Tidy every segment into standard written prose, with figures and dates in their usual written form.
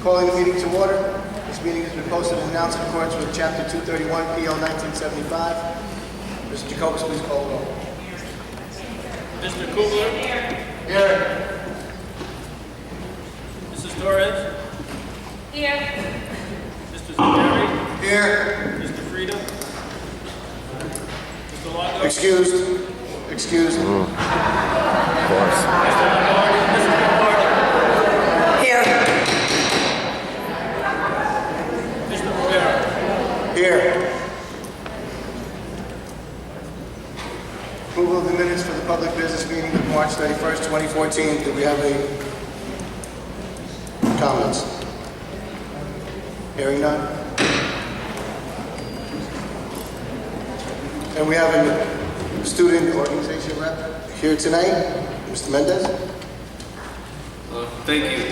Calling the meeting to order. This meeting has been posted and announced in accordance with Chapter 231, PL 1975. Mr. Jacobus, please call the roll. Mr. Kugler? Here. Mrs. Torres? Here. Mr. Zagari? Here. Mr. Frida? Mr. Longo? Excused. Excused. Mr. Lombardi? Mrs. Lombardi? Here. Mr. Rivera? Here. Approval of the minutes for the public business meeting of March 31st, 2014. Do we have any comments? Hearing none. And we have a student organization rep here tonight, Mr. Mendez. Thank you.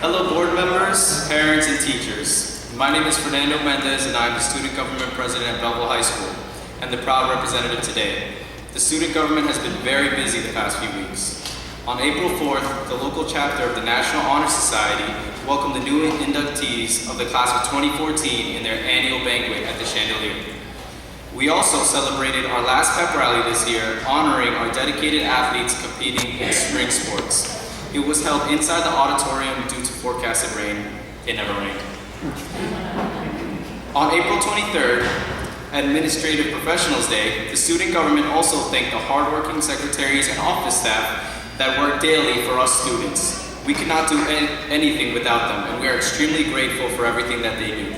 Hello board members, parents, and teachers. My name is Fernando Mendez and I am the Student Government President at Belleville High School and the proud representative today. The student government has been very busy the past few weeks. On April 4th, the local chapter of the National Honor Society welcomed the new inductees of the class of 2014 in their annual banquet at the Chandelier. We also celebrated our last pep rally this year, honoring our dedicated athletes competing in spring sports. It was held inside the auditorium due to forecasted rain. It never rained. On April 23rd, Administrative Professionals Day, the student government also thanked the hardworking secretaries and office staff that work daily for us students. We could not do anything without them, and we are extremely grateful for everything that they do.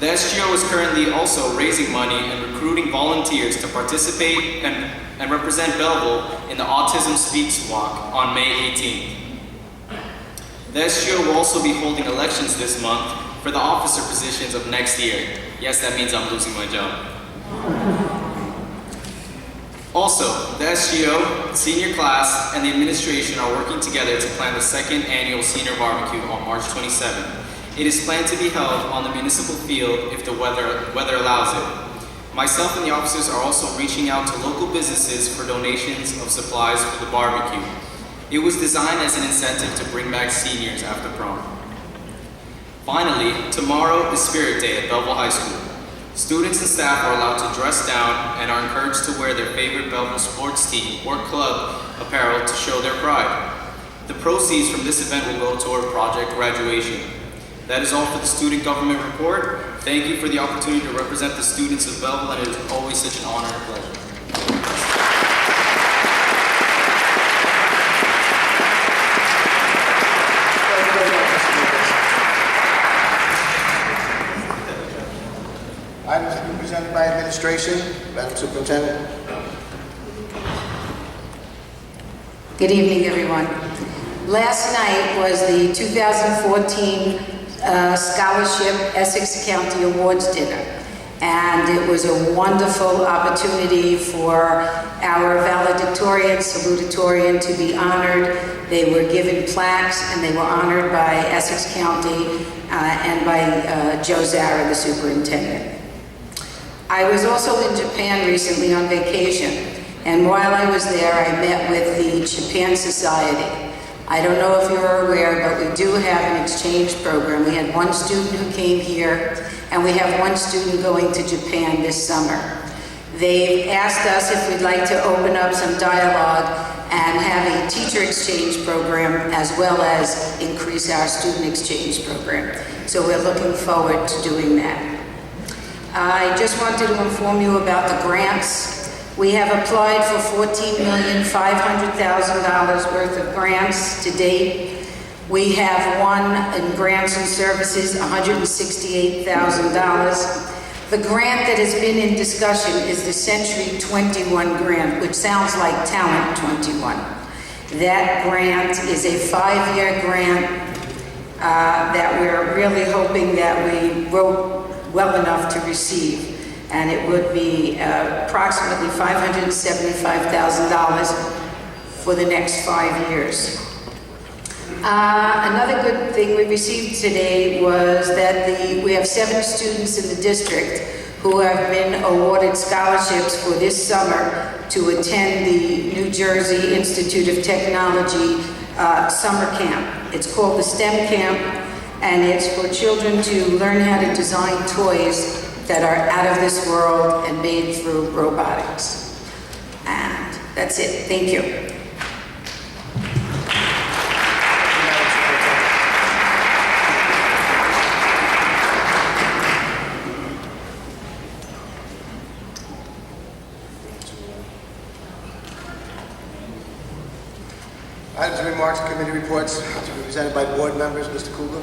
The SGO is currently also raising money and recruiting volunteers to participate and represent Belleville in the Autism Speaks Walk on May 18th. The SGO will also be holding elections this month for the officer positions of next year. Yes, that means I'm losing my job. Also, the SGO, senior class, and the administration are working together to plan the second annual senior barbecue on March 27th. It is planned to be held on the municipal field if the weather allows it. Myself and the officers are also reaching out to local businesses for donations of supplies for the barbecue. It was designed as an incentive to bring back seniors after prom. Finally, tomorrow is Spirit Day at Belleville High School. Students and staff are allowed to dress down and are encouraged to wear their favorite Belleville sports team or club apparel to show their pride. The proceeds from this event will go toward Project Graduation. That is all for the student government report. Thank you for the opportunity to represent the students of Belleville, and it is always such an honor and pleasure. Items to be presented by administration. Madam Superintendent. Good evening, everyone. Last night was the 2014 Scholarship Essex County Awards Dinner, and it was a wonderful opportunity for our valedictorian, salutatorian to be honored. They were given plaques and they were honored by Essex County and by Joe Zara, the superintendent. I was also in Japan recently on vacation, and while I was there, I met with the Japan Society. I don't know if you're aware, but we do have an exchange program. We had one student who came here, and we have one student going to Japan this summer. They've asked us if we'd like to open up some dialogue and have a teacher exchange program, as well as increase our student exchange program. So we're looking forward to doing that. I just wanted to inform you about the grants. We have applied for $14,500,000 worth of grants to date. We have won in grants and services $168,000. The grant that has been in discussion is the Century 21 grant, which sounds like Talent 21. That grant is a 5-year grant that we're really hoping that we wrote well enough to receive. And it would be approximately $575,000 for the next 5 years. Another good thing we received today was that we have 7 students in the district who have been awarded scholarships for this summer to attend the New Jersey Institute of Technology summer camp. It's called the STEM Camp, and it's for children to learn how to design toys that are out of this world and made through robotics. And that's it. Thank you. Items and remarks, committee reports to be presented by board members. Mr. Kugler.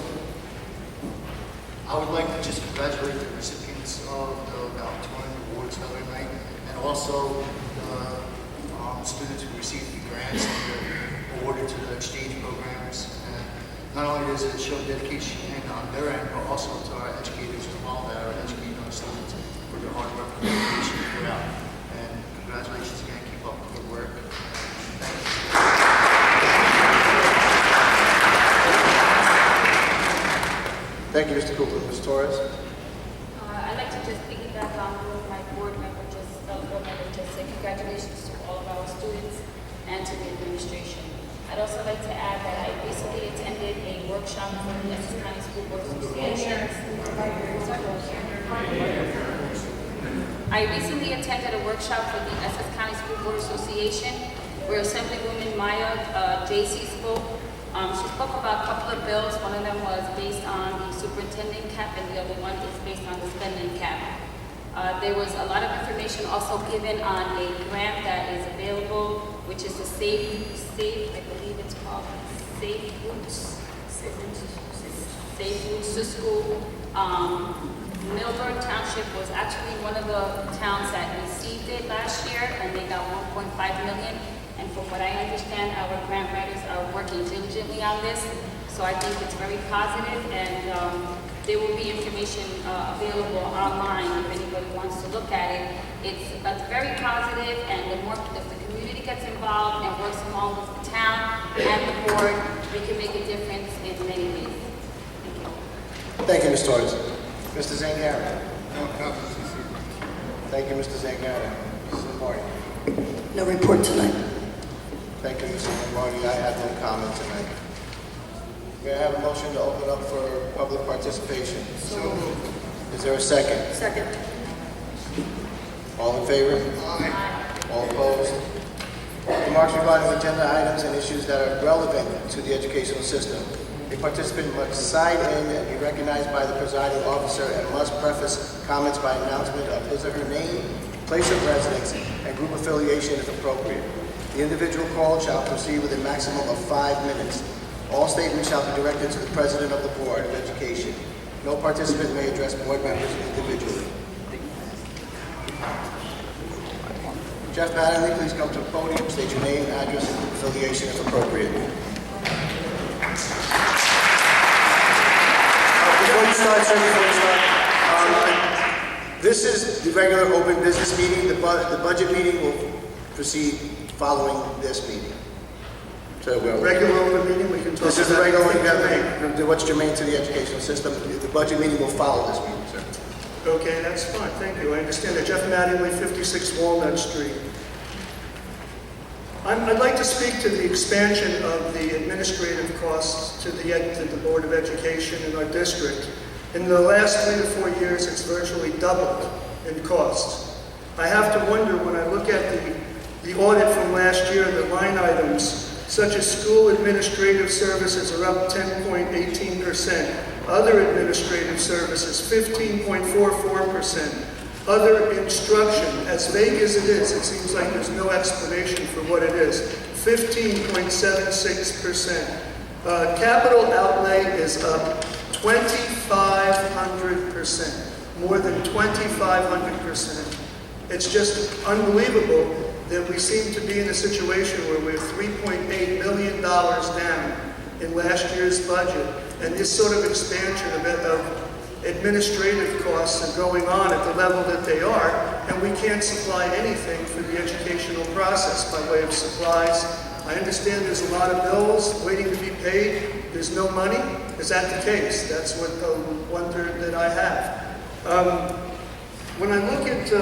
I would like to just congratulate the recipients of the Opportunity Awards the other night, and also the students who received the grants and were awarded to the exchange programs. And not only does it show dedication on their end, but also to our educators as well that are educating our students for their hard work and dedication throughout. And congratulations again, keep up the good work. Thank you. Thank you, Mr. Kugler. Ms. Torres. I'd like to just piggyback on what my board member just said. Congratulations to all of our students and to the administration. I'd also like to add that I recently attended a workshop from the Essex County School Board Association. I recently attended a workshop for the Essex County School Board Association where Assemblywoman Maya J.C. spoke. She spoke about a couple of bills. One of them was based on the superintendent cap, and the other one is based on the spending cap. There was a lot of information also given on a grant that is available, which is the Safe, I believe it's called Safe Routes to School. Millburn Township was actually one of the towns that received it last year, and they got $1.5 million. And from what I understand, our grant writers are working diligently on this. So I think it's very positive, and there will be information available online if anybody wants to look at it. It's very positive, and the more if the community gets involved and works along with the town and the board, we can make a difference in many ways. Thank you. Thank you, Ms. Torres. Mr. Zangara. Thank you, Mr. Zangara. Mrs. Lombardi. No report tonight. Thank you, Mrs. Lombardi. I have no comment tonight. May I have a motion to open up for public participation? So moved. Is there a second? Second. All in favor? Aye. All opposed? Remarks regarding agenda items and issues that are relevant to the educational system. A participant must sign in and be recognized by the presiding officer and must preface comments by announcement of his or her name, place of residence, and group affiliation if appropriate. The individual called shall proceed with a maximum of 5 minutes. All statements shall be directed to the President of the Board of Education. No participant may address board members individually. Jeff Mattingly, please come to the podium, state your name, address, and group affiliation if appropriate. Before you start, sir, This is the regular open business meeting. The budget meeting will proceed following this meeting. So regular open meeting, we can talk this is the about regular anything. one. What's germane to the educational system? The budget meeting will follow this meeting, sir. Okay, that's fine, thank you. I understand that. Jeff Mattingly, 56 Walnut Street. I'd like to speak to the expansion of the administrative costs to the Board of Education in our district. In the last 3 to 4 years, it's virtually doubled in cost. I have to wonder when I look at the audit from last year, the line items such as school administrative services are up 10.18%, other administrative services 15.44%, other instruction, as vague as it is, it seems like there's no explanation for what it is, 15.76%. Capital outlay is up 2,500%, more than 2,500%. It's just unbelievable that we seem to be in a situation where we're $3.8 million down in last year's budget, and this sort of expansion of administrative costs are going on at the level that they are, and we can't supply anything for the educational process by way of supplies. I understand there's a lot of bills waiting to be paid. There's no money. Is that the case? That's what the wonder that I have. when I look at,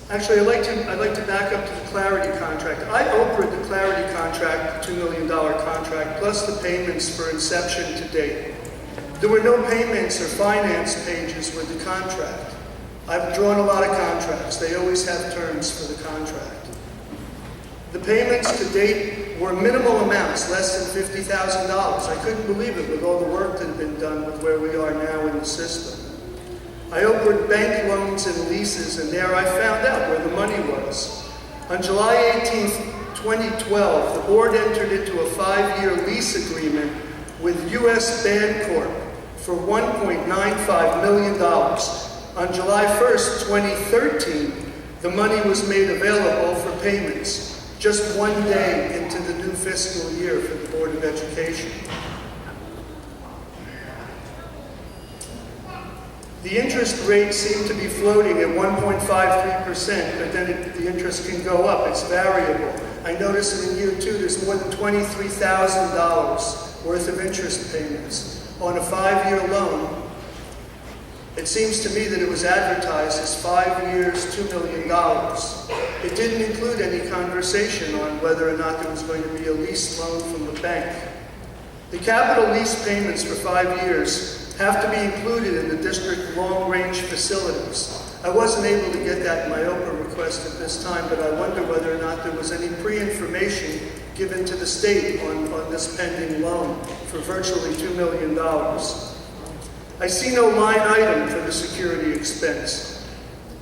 actually, I'd like to back up to the Clarity contract. I opened the Clarity contract, $2 million contract, plus the payments for inception to date. There were no payments or finance pages with the contract. I've drawn a lot of contracts. They always have terms for the contract. The payments to date were minimal amounts, less than $50,000. I couldn't believe it with all the work that had been done with where we are now in the system. I opened bank loans and leases, and there I found out where the money was. On July 18th, 2012, the board entered into a 5-year lease agreement with U.S. Bancorp for $1.95 million. On July 1st, 2013, the money was made available for payments, just 1 day into the new fiscal year for the Board of Education. The interest rate seemed to be floating at 1.53%, but then the interest can go up. It's variable. I noticed in year 2 there's more than $23,000 worth of interest payments on a 5-year loan. It seems to me that it was advertised as 5 years, $2 million. It didn't include any conversation on whether or not there was going to be a lease loan from the bank. The capital lease payments for 5 years have to be included in the district long-range facilities. I wasn't able to get that in my OPA request at this time, but I wonder whether or not there was any pre-information given to the state on this pending loan for virtually $2 million. I see no line item for the security expense.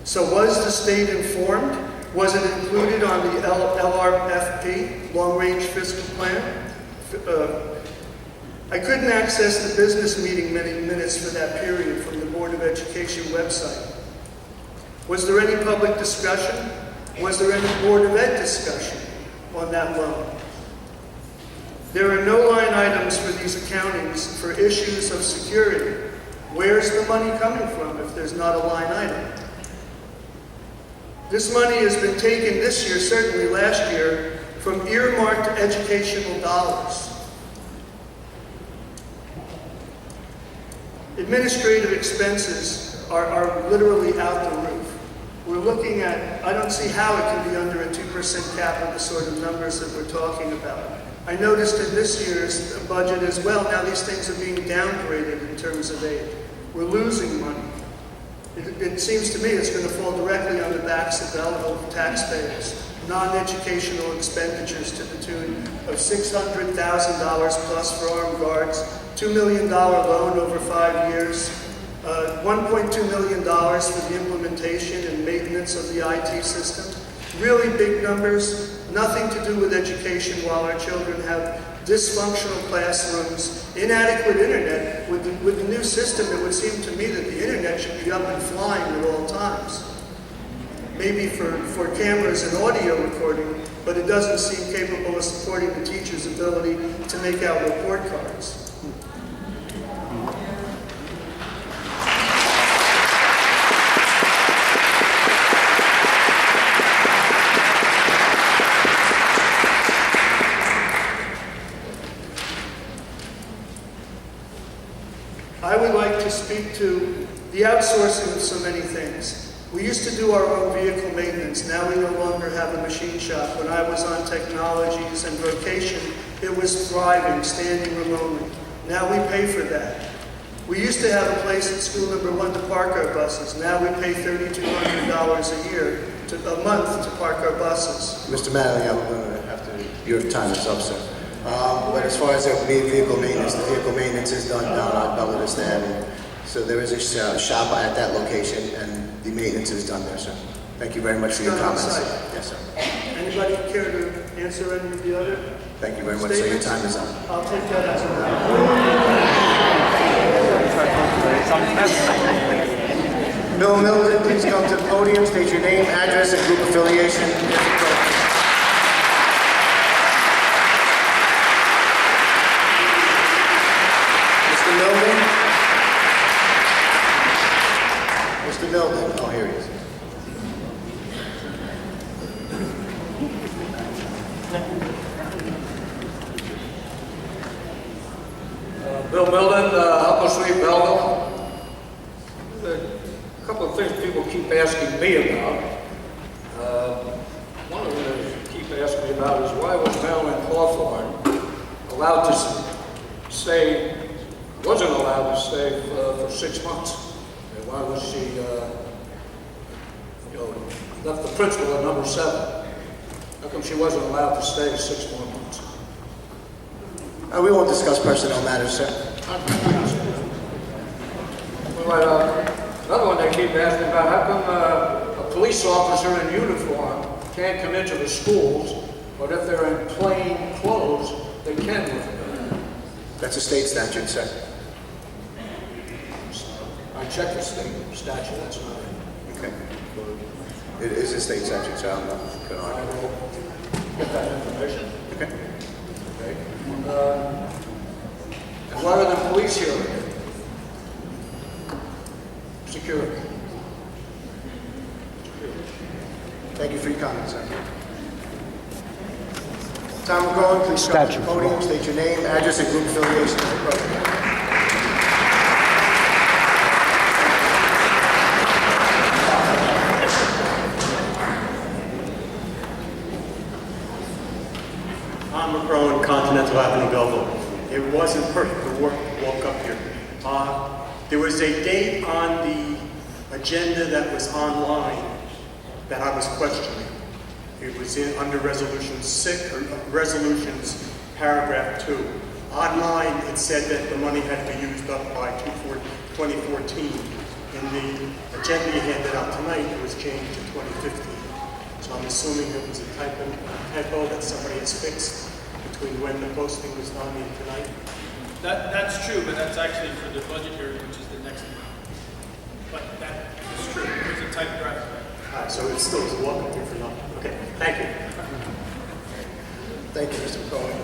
So was the state informed? Was it included on the LRFP, Long-Range Fiscal Plan? I couldn't access the business meeting minutes for that period from the Board of Education website. Was there any public discussion? Was there any Board of Ed discussion on that loan? There are no line items for these accountings for issues of security. Where's the money coming from if there's not a line item? This money has been taken this year, certainly last year, from earmarked educational dollars. Administrative expenses are literally out the roof. We're looking at, I don't see how it can be under a 2% cap of the sort of numbers that we're talking about. I noticed in this year's budget as well, now these things are being downgraded in terms of aid. We're losing money. It seems to me it's going to fall directly on the backs of Belleville taxpayers. Non-educational expenditures to the tune of $600,000 plus for armed guards, $2 million loan over 5 years, $1.2 million for the implementation and maintenance of the IT system. Really big numbers, nothing to do with education while our children have dysfunctional classrooms, inadequate internet. With the new system, it would seem to me that the internet should be up and flying at all times. Maybe for cameras and audio recording, but it doesn't seem capable of supporting the teacher's ability to make out report cards. I would like to speak to the outsourcing of so many things. We used to do our own vehicle maintenance. Now we no longer have a machine shop. When I was on technologies and vocation, it was thriving, standing remotely. Now we pay for that. We used to have a place at school number 1 to park our buses. Now we pay $3,200 a month to park our buses. Mr. Manley, I'm going to have to, your time is up, sir. But as far as the vehicle maintenance is done down on Belleville Avenue. So there is a shop at that location, and the maintenance is done there, sir. Thank you very much for your comments. Yes, sir. Anybody care to answer any of the other Thank you very much, sir. Your time is up. I'll take that as a Bill Milton, please come to the podium, state your name, address, and group affiliation. Mr. Milton? Mr. Milton, oh, here he is. Bill Milton, Upper Street, Belleville. keep asking me about. One of the things you keep asking me about is why was Marilyn Hawthorne allowed to stay, wasn't allowed to stay for 6 months? And why was she, left the principal at number 7? How come she wasn't allowed to stay 6 more months? We won't discuss personnel matters, sir. Another one they keep asking about, how come a police officer in uniform can't come into the schools, but if they're in plain clothes, they can with them? That's a state statute, sir. I checked the state statute, that's not it. Okay. It is a state statute, so I'm not going to I argue. will get that information. Okay. Okay. And why are the police here again? Security. Thank you for your comments, sir. Tom McCollum, please come to the podium, state your name, address, and group affiliation to the program. I'm McCrone, Continental Avenue, Belleville. It wasn't perfect to walk up here. There was a date on the agenda that was online that I was questioning. It was under Resolution 6, or Resolutions, Paragraph 2. Online, it said that the money had to be used up by 2014. In the agenda you handed out tonight, it was changed to 2015. So I'm assuming it was a typo that somebody has fixed between when the posting was done and tonight. That's true, but that's actually for the budget hearing, which is the next month. But that is true. There's a type draft. All right, so it still is a walk up here for nothing. Okay, thank you. Thank you, Mr. McCollum.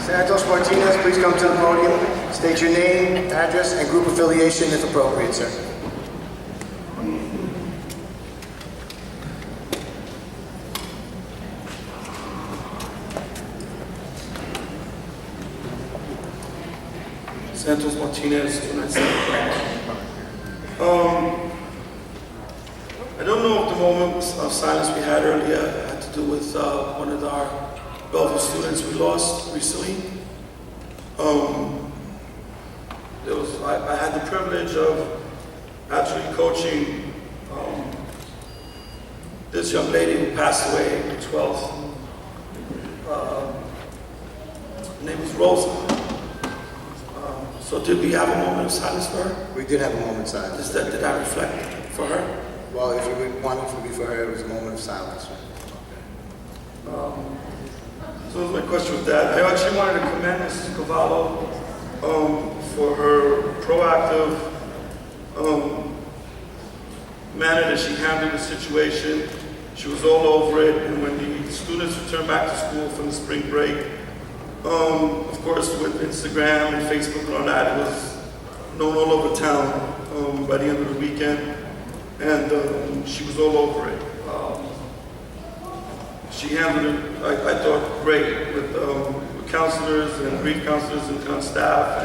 Santos Martinez, please come to the podium. State your name, address, and group affiliation if appropriate, sir. Santos Martinez, 297. I don't know if the moment of silence we had earlier had to do with one of our Belleville students we lost recently. I had the privilege of actually coaching this young lady who passed away on the 12th. Her name was Rosa. So did we have a moment of silence for her? We did have a moment of silence. Did that reflect for her? Well, if you would want it to be for her, it was a moment of silence, sir. So my question with that, I actually wanted to commend Mrs. Cavallo for her proactive manner that she handled the situation. She was all over it, and when the students returned back to school from the spring break, of course with Instagram and Facebook and all that, it was known all over town by the end of the weekend, and she was all over it. She handled it, I thought, great with counselors and grief counselors and on staff.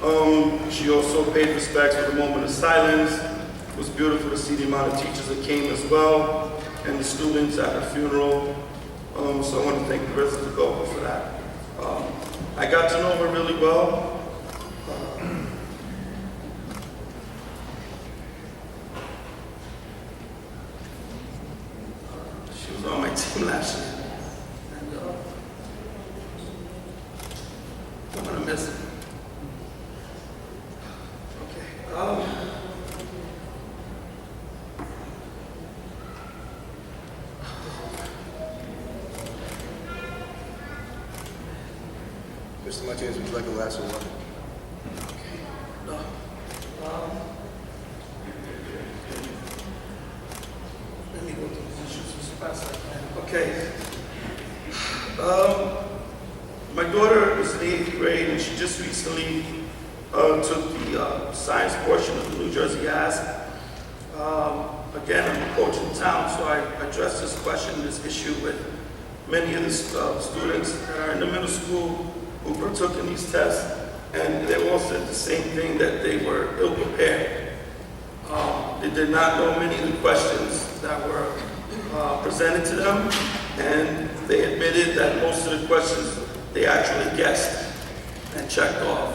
And she also paid respects with a moment of silence. It was beautiful to see the amount of teachers that came as well, and the students at her funeral. So I want to thank the residents of Belleville for that. I got to know her really well. She was on my team last year. And I'm going to miss her. Okay. Mr. Martinez, would you like a glass of water? No. Let me go to the issues as fast as I can. Okay. My daughter is in the 8th grade, and she just recently took the science portion of the New Jersey Ask. Again, I'm a coach in town, so I addressed this question, this issue with many of the students that are in the middle school who partook in these tests, and they all said the same thing, that they were ill-prepared. They did not know many of the questions that were presented to them, and they admitted that most of the questions they actually guessed and checked off.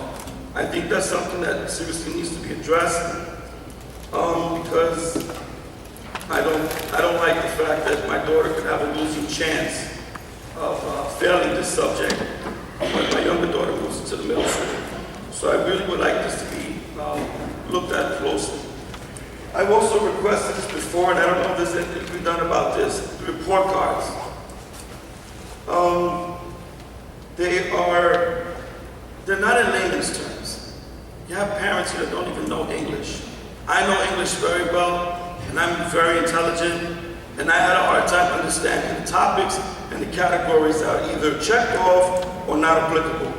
I think that's something that seriously needs to be addressed, because I don't like the fact that my daughter could have a losing chance of failing this subject when my younger daughter moves into the middle school. So I really would like this to be looked at closely. I've also requested this before, and I don't know if there's anything to be done about this, the report cards. They're not in layman's terms. You have parents here that don't even know English. I know English very well, and I'm very intelligent, and I had a hard time understanding the topics and the categories that are either checked off or not applicable.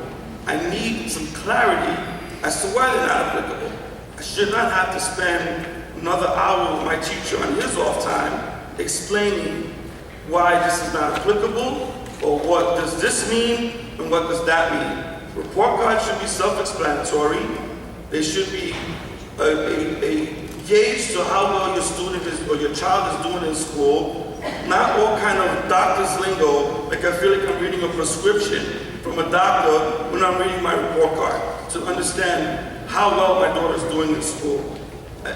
I need some clarity as to why they're not applicable. I should not have to spend another hour with my teacher on his off time explaining why this is not applicable, or what does this mean, and what does that mean. Report cards should be self-explanatory. They should be a gauge to how well your student is, or your child is doing in school, not all kind of doctor's lingo, like I feel like I'm reading a prescription from a doctor when I'm reading my report card, to understand how well my daughter's doing in school.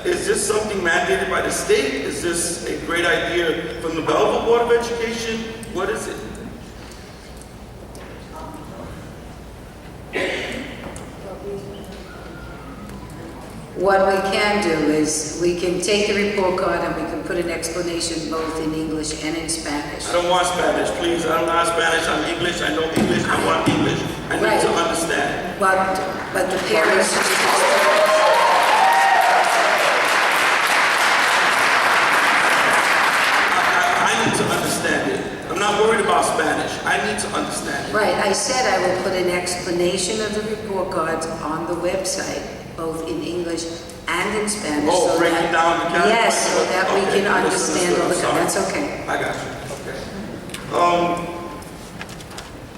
Is this something mandated by the state? Is this a great idea from the Belleville Board of Education? What is it? What we can do is, we can take the report card and we can put an explanation both in English and in Spanish. I don't want Spanish, please. I don't know Spanish. I'm English. I know English. I want English. I need to understand. But the parents... I need to understand it. I'm not worried about Spanish. I need to understand it. Right, I said I will put an explanation of the report cards on the website, both in English and in Spanish. Oh, so breaking down the categories? Yes, so that we Okay, can understand all the... sorry. That's okay. I got you. Okay.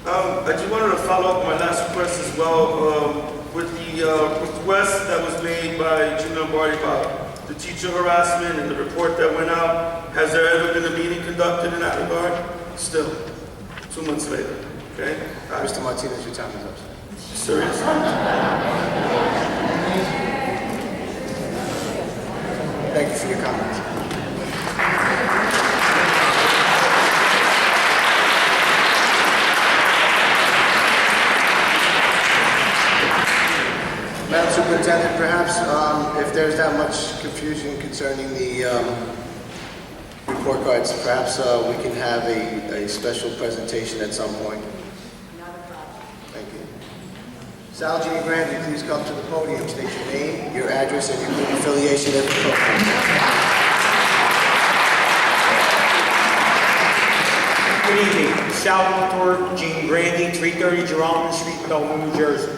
I just wanted to follow up on my last request as well, with the request that was made by Gina Lombardi about the teacher harassment and the report that went out. Has there ever been a meeting conducted in that regard? Still, 2 months later. Okay? Mr. Martinez, your time is up. Serious? Thank you for your comments. Madam Superintendent, perhaps if there's that much confusion concerning the report cards, perhaps we can have a special presentation at some point. Thank you. Sal Jean Grant, will you please come to the podium, state your name, your address, and your group affiliation if appropriate. Good evening. Salvatore Jean Grandy, 330 Geralman Street, Belleville, New Jersey.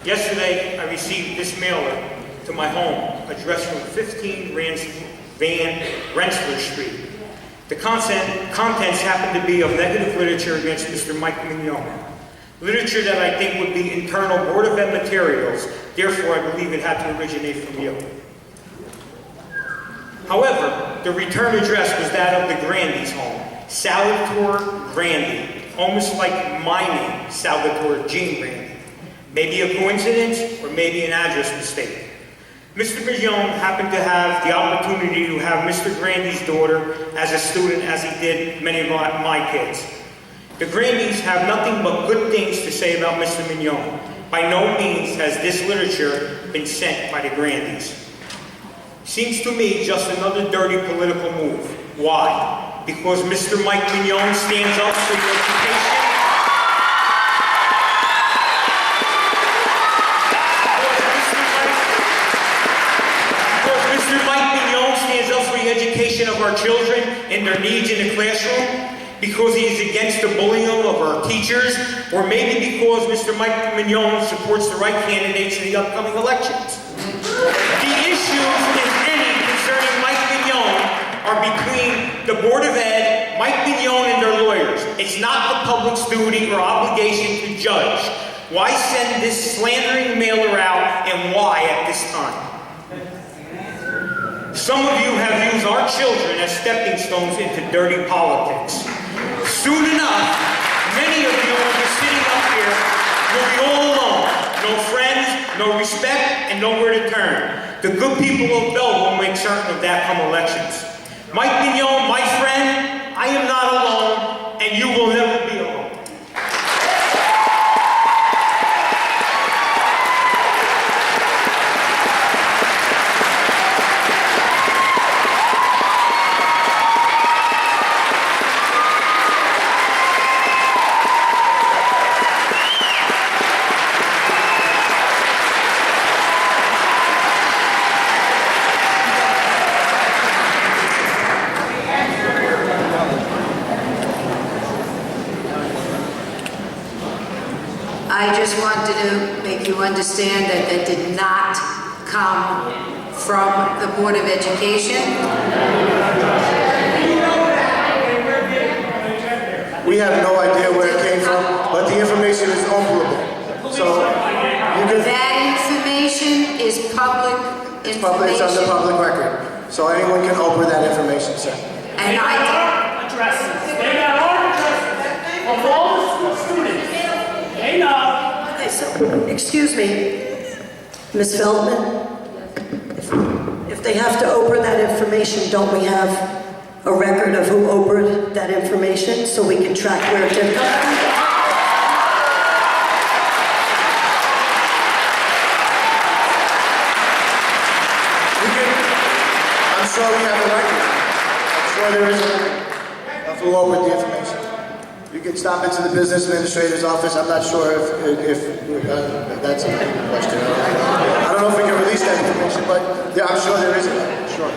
Yesterday, I received this mailer to my home, addressed from 15 Rensselaer Street. The contents happen to be of negative literature against Mr. Mike Mignon. Literature that I think would be internal Board of Ed materials, therefore I believe it had to originate from you. However, the return address was that of the Grandy's home, Salvatore Grandy, almost like my name, Salvatore Jean Grandy. Maybe a coincidence, or maybe an address mistake. Mr. Mignon happened to have the opportunity to have Mr. Grandy's daughter as a student, as he did many of my kids. The Grandys have nothing but good things to say about Mr. Mignon. By no means has this literature been sent by the Grandys. Seems to me just another dirty political move. Why? Because Mr. Mike Mignon stands up for your education. Education of our children and their needs in the classroom, because he is against the bullying of our teachers, or maybe because Mr. Mike Mignon supports the right candidates in the upcoming elections. The issues, if any, concerning Mike Mignon are between the Board of Ed, Mike Mignon, and their lawyers. It's not the public's duty or obligation to judge. Why send this slandering mailer out, and why at this time? Some of you have used our children as stepping stones into dirty politics. Soon enough, many of you will be sitting up here will be all alone. No friends, no respect, and nowhere to turn. The good people of Belleville will make certain of that come elections. Mike Mignon, my friend, I am not alone, and you will never be alone. I just wanted to make you understand that that did not come from the Board of Education. We have no idea where it came from, but the information is operable. So you can. That information is public It's public, it's on the information. public record. So anyone can open that information, sir. And I Addresses. They got our addresses of all the school students. They know. Okay, so, excuse me, Ms. Feldman? If they have to open that information, don't we have a record of who opened that information so we can track where it did come from? I'm sure we have a record. I'm sure there is a record of who opened the information. You can stop into the business administrator's office. I'm not sure if that's a good question. I don't know if we can release that information, but yeah, I'm sure there is a record. Sure.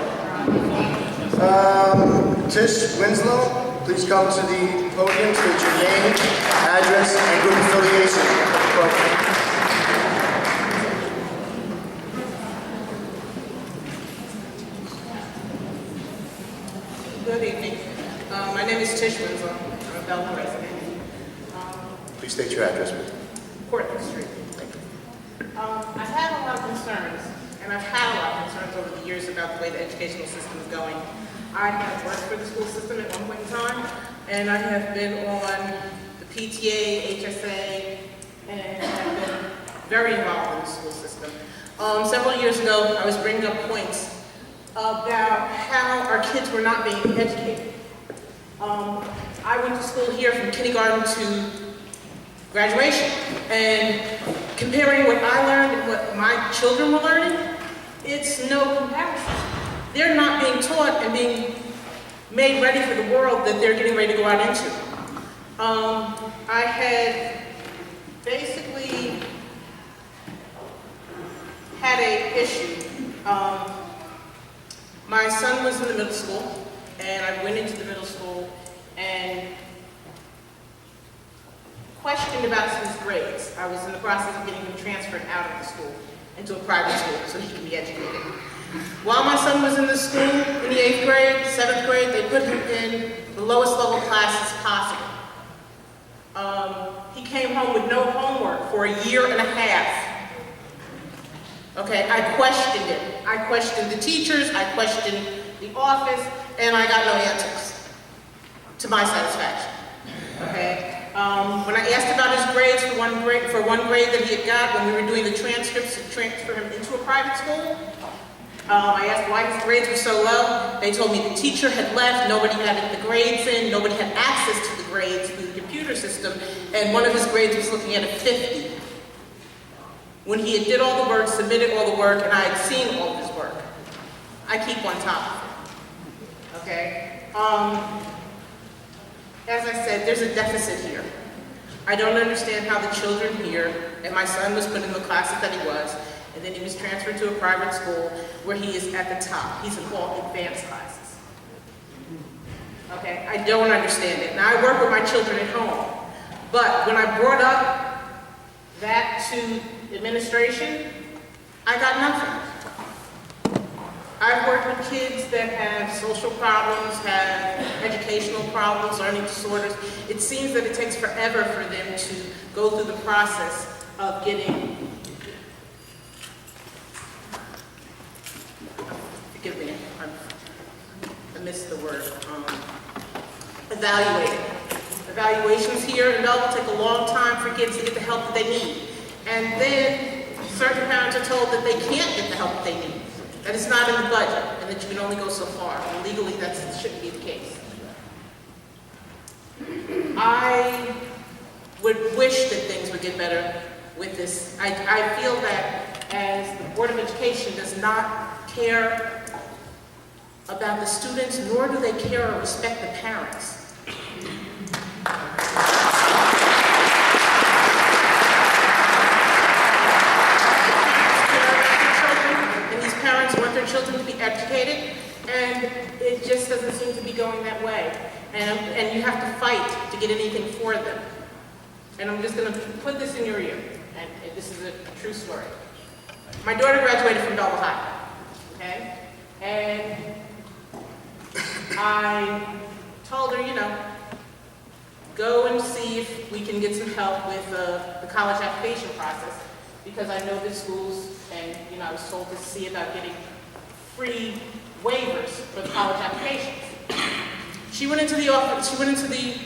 Tish Winslow, please come to the podium, state your name, address, and group affiliation for the program. Good evening. My name is Tish Winslow. I'm a Belleville resident. Please state your address, please. Portland Street. I've had a lot of concerns, and I've had a lot of concerns over the years about the way the educational system is going. I have worked for the school system at one point in time, and I have been on the PTA, HSA, and have been very involved in the school system. Several years ago, I was bringing up points about how our kids were not being educated. I went to school here from kindergarten to graduation, and comparing what I learned and what my children were learning, it's no comparison. They're not being taught and being made ready for the world that they're getting ready to go out into. I had basically had an issue. My son was in the middle school, and I went into the middle school and questioned about his grades. I was in the process of getting him transferred out of the school into a private school so he can be educated. While my son was in the school, in the 8th grade, 7th grade, they put him in the lowest level classes possible. He came home with no homework for a year and a half. Okay, I questioned it. I questioned the teachers, I questioned the office, and I got no answers to my satisfaction. Okay. When I asked about his grades for one grade that he had got when we were doing the transcripts to transfer him into a private school, I asked why his grades were so low. They told me the teacher had left, nobody had the grades in, nobody had access to the grades through the computer system, and one of his grades was looking at a 50. When he had did all the work, submitted all the work, and I had seen all of his work. I keep on top of it. Okay? As I said, there's a deficit here. I don't understand how the children here, and my son was put in the classes that he was, and then he was transferred to a private school where he is at the top. He's in all advanced classes. Okay? I don't understand it. Now, I work with my children at home, but when I brought up that to administration, I got nothing. I've worked with kids that have social problems, have educational problems, learning disorders. It seems that it takes forever for them to go through the process of getting, forgive me, missed the word, evaluating. Evaluations here in Belleville take a long time for kids to get the help that they need. And then certain parents are told that they can't get the help that they need, that it's not in the budget, and that you can only go so far. And legally, that shouldn't be the case. I would wish that things would get better with this. I feel that as the Board of Education does not care about the students, nor do they care or respect the parents. And these parents want their children to be educated, and it just doesn't seem to be going that way. And you have to fight to get anything for them. And I'm just going to put this in your ear, and this is a true story. My daughter graduated from Belleville High, okay? And I told her, you know, go and see if we can get some help with the college application process, because I know the schools, and you know, I was told to see about getting free waivers for the college applications. She went into the office, she went into the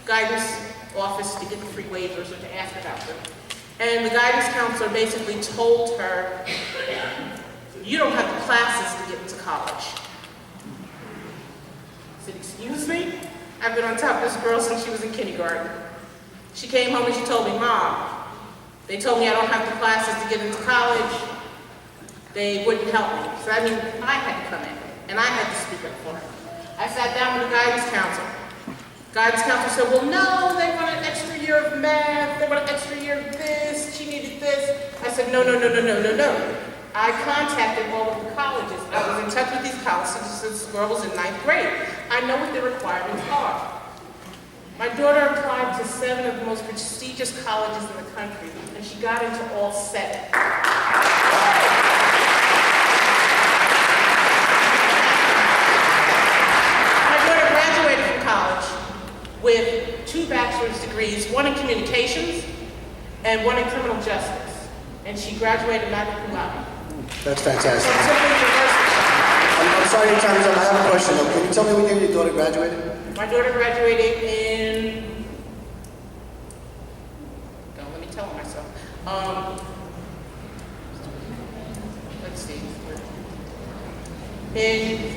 guidance office to get the free waivers or to ask about them. And the guidance counselor basically told her, you don't have the classes to get into college. I said, excuse me? I've been on top of this girl since she was in kindergarten. She came home and she told me, Mom, they told me I don't have the classes to get into college. They wouldn't help me. So I mean, I had to come in, and I had to speak up for her. I sat down with the guidance counselor. Guidance counselor said, well, no, they want an extra year of math, they want an extra year of this, she needed this. I said, no. I contacted all of the colleges. I was in touch with these colleges since this girl was in 9th grade. I know what the requirements are. My daughter applied to 7 of the most prestigious colleges in the country, and she got into all 7. With 2 bachelor's degrees, one in communications and one in criminal justice. And she graduated magna cum laude. That's fantastic. I'm sorry your time is up. I have a question though. Can you tell me when your daughter graduated? My daughter graduated in, don't let me tell myself. Let's see. In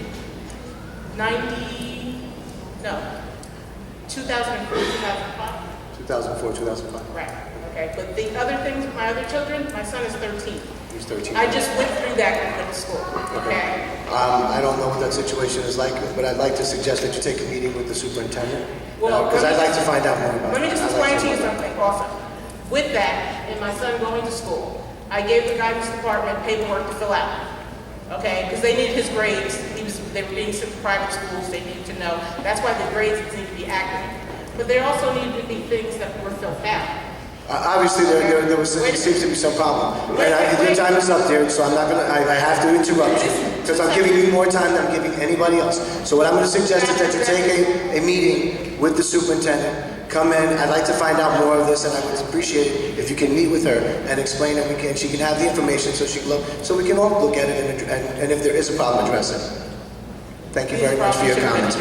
2004, 2005? 2004, 2005. Right, okay. But the other things with my other children, my son is 13. He's 13. I just went through that when he went to school, okay? I don't know what that situation is like, but I'd like to suggest that you take a meeting with the superintendent. Well, because I'd like to find out more about it. Let me just explain to you something also. With that, and my son going to school, I gave the guidance department paperwork to fill out. Okay, because they needed his grades. They were being sent to private schools. They needed to know. That's why the grades need to be accurate. But there also needed to be things that were filled out. Obviously, there seems to be some problem. And your time is up there, so I'm not going to, I have to interrupt you. Because I'm giving you more time than I'm giving anybody else. So what I'm going to suggest is that you take a meeting with the superintendent. Come in, I'd like to find out more of this, and I would appreciate it if you can meet with her and explain it. She can have the information so she can look, so we can all look at it and if there is a problem, address it. Thank you very much for your comments.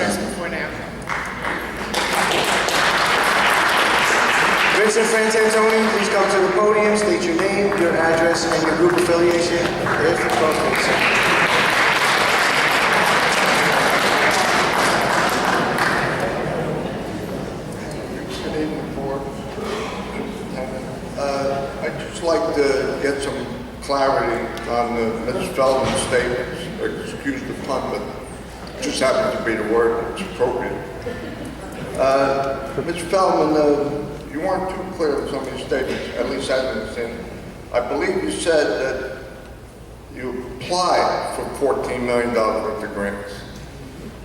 Vincent Frantantoni, please come to the podium, state your name, your address, and your group affiliation, if appropriate. I'd just like to get some clarity on Ms. Feldman's statements. Excuse the pun, but it just happens to be the word that's appropriate. Ms. Feldman, you weren't too clear with some of these statements, at least I understand. I believe you said that you applied for $14 million worth of grants,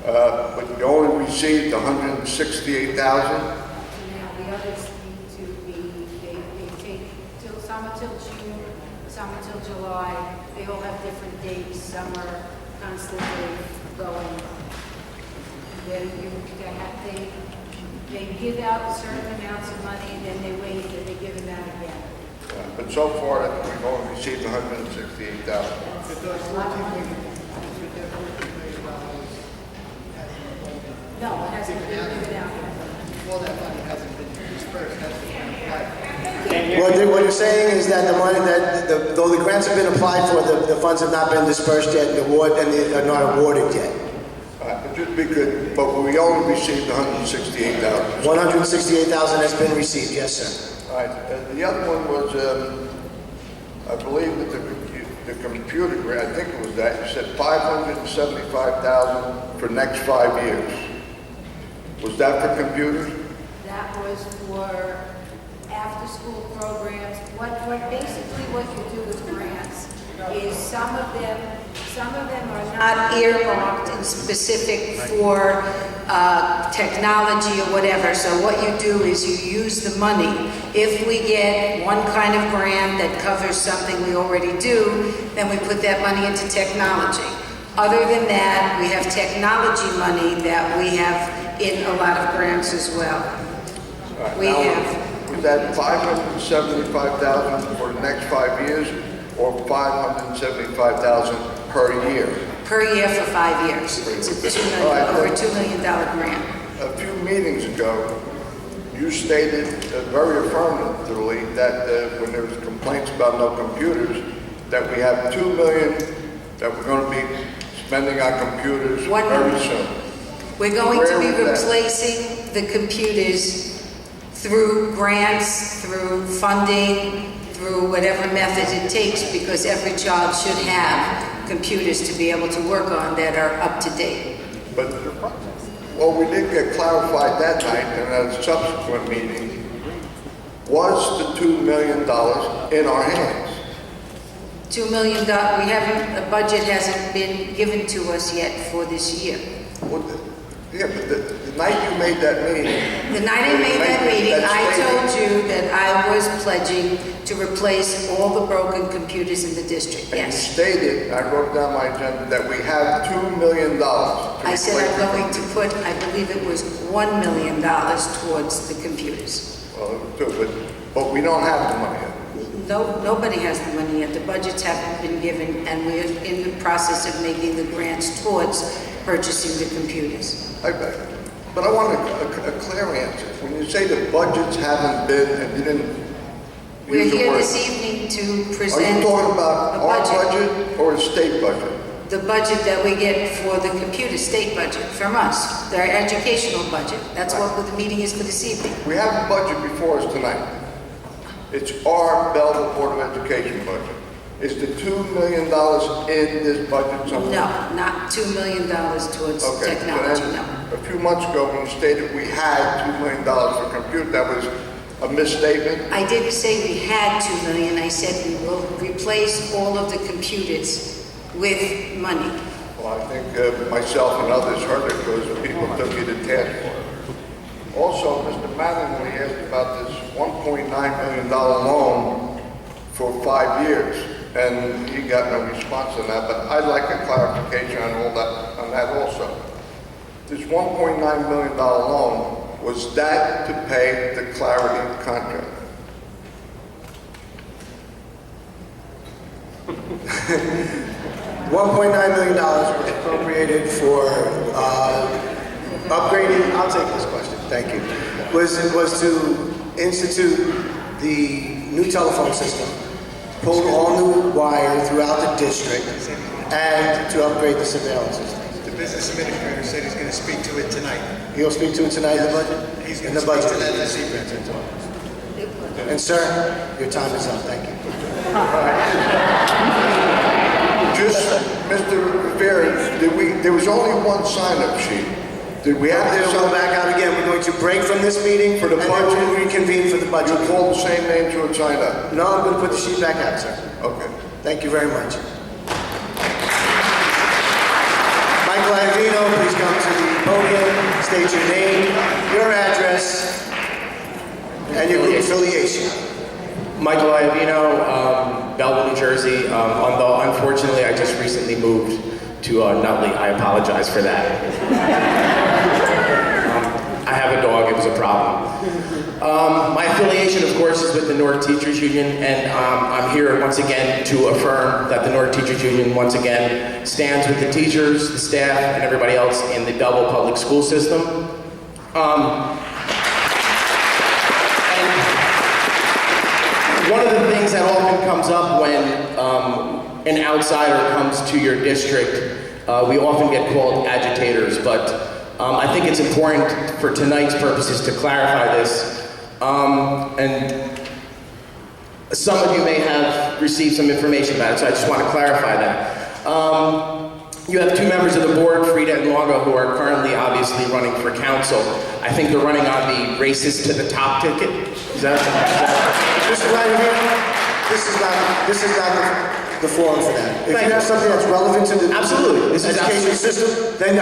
but you only received $168,000. The others need to be, they take some until June, some until July. They all have different dates. Some are constantly going. They give out certain amounts of money and then they wait and they give them out again. But so far, we've only received $168,000. No, it hasn't been given out. All that money hasn't been dispersed, hasn't been applied. What you're saying is that the money though the grants have been applied for, the funds have not been dispersed yet, and they are not awarded yet. But just be good, but we only received 168,000. 168,000 has been received, yes, sir. All right, the other one was, I believe that the computer grant, I think it was that, you said 575,000 for next 5 years. Was that for computers? That was for after-school programs. Basically what you do with grants is some of them are not earmarked and specific for technology or whatever. So what you do is you use the money. If we get one kind of grant that covers something we already do, then we put that money into technology. Other than that, we have technology money that we have in a lot of grants as well. Right, We now, have. Was that 575,000 for the next 5 years, or 575,000 per year? Per year for 5 years. It's a over $2 million grant. A few meetings ago, you stated very affirmatively that when there was complaints about no computers, that we have $2 million that we're going to be spending on computers very soon. We're going to be Where was that? replacing the computers through grants, through funding, through whatever method it takes, because every child should have computers to be able to work on that are up to date. But, well, we did get clarified that night in a subsequent meeting, was the $2 million in our hands? $2 million, the budget hasn't been given to us yet for this year. Well, yeah, but the night you made that meeting... The night I made that meeting, I told you that I was pledging to replace all the broken computers in the district, And yes. you stated, I wrote down my agenda, that we have $2 million. I said I'm going to put, I believe it was $1 million towards the computers. Well, it was two, but we don't have the money yet. No, nobody has the money yet. The budgets haven't been given, and we're in the process of making the grants towards purchasing the computers. But I want a clear answer. When you say the budgets haven't been, and you didn't We're use the here word, this evening to are you present talking about the our budget. budget or the state budget? The budget that we get for the computer, state budget, from us, their educational budget. That's what the meeting is for this evening. We have a budget before us tonight. It's our Belleville Board of Education budget. Is the $2 million in this budget somewhere? No, not $2 million towards technology, so no. a few months ago when you stated we had $2 million for computer, that was a misstatement? I didn't say we had $2 million. I said we will replace all of the computers with money. Well, I think myself and others heard it because people took you to task for it. Also, Mr. Mattingly asked about this $1.9 million loan for 5 years, and he got no response on that, but I'd like a clarification on that also. This $1.9 million loan, was that to pay the Clarity contract? $1.9 million was appropriated for upgrading, I'll take this question, thank you, was to institute the new telephone system, pull all new wire throughout the district, and to upgrade the surveillance system. The business administrator said he's going to speak to it tonight. He'll speak to it tonight in the budget? He's In going to the speak budget. to that this evening. And sir, your time is up, thank you. Just, Mr. Rivera, there was only one sign-up sheet. Did we have to We'll go back out again, we're going to break from this meeting for the budget? and then we'll reconvene for the budget. You called the same name to a sign-up? No, I'm going to put the sheet back out, sir. Okay. Thank you very much. Michael Iavino, please come to the podium, state your name, your address, and your group affiliation. Michael Iavino, Belleville, New Jersey. Although unfortunately I just recently moved to Nutley. I apologize for that. I have a dog, it was a problem. My affiliation, of course, is with the Newark Teachers Union, and I'm here once again to affirm that the Newark Teachers Union once again stands with the teachers, the staff, and everybody else in the Belleville public school system. And one of the things that often comes up when an outsider comes to your district, we often get called agitators, but I think it's important for tonight's purposes to clarify this. And some of you may have received some information about it, so I just want to clarify that. You have two members of the board, Frida and Longo, who are currently obviously running for council. I think they're running on the racist to the top ticket. Is that Mr. Vladimir, this is not the forum for that. If you have something that's relevant to the education system, then you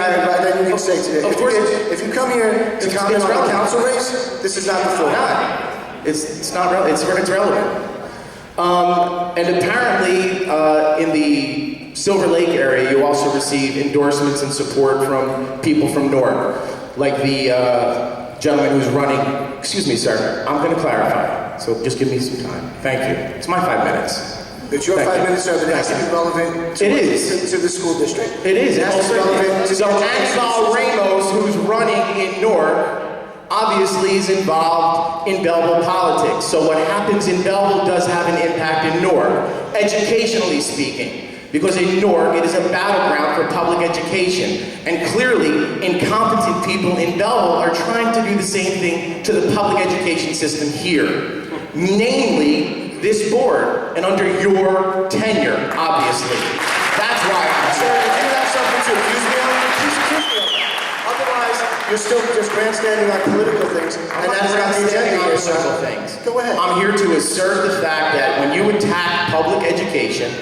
can say today. Of course. If you come here to comment on the council race, this is not the forum. It's not relevant. It's relevant. And apparently, in the Silver Lake area, you also receive endorsements and support from people from Newark, like the gentleman who's running. Excuse me, sir. I'm going to clarify. So just give me some time. Thank you. It's my 5 minutes. It's your 5 minutes, sir, but it has to be relevant to the school district. It is. It has to be relevant to so Anibal Ramos, who's running in Newark, obviously is involved in Belleville politics. So what happens in Belleville does have an impact in Newark, educationally speaking. Because in Newark, it is a battleground for public education. And clearly, incompetent people in Belleville are trying to do the same thing to the public education system here. Namely, this board, and under your tenure, obviously. That's why I'm Sir, if you have something to accuse me of, please accuse me of that. Otherwise, you're still just grandstanding on political things, and that is not the agenda here, sir. Things. Go ahead. I'm here to assert the fact that when you attack public education,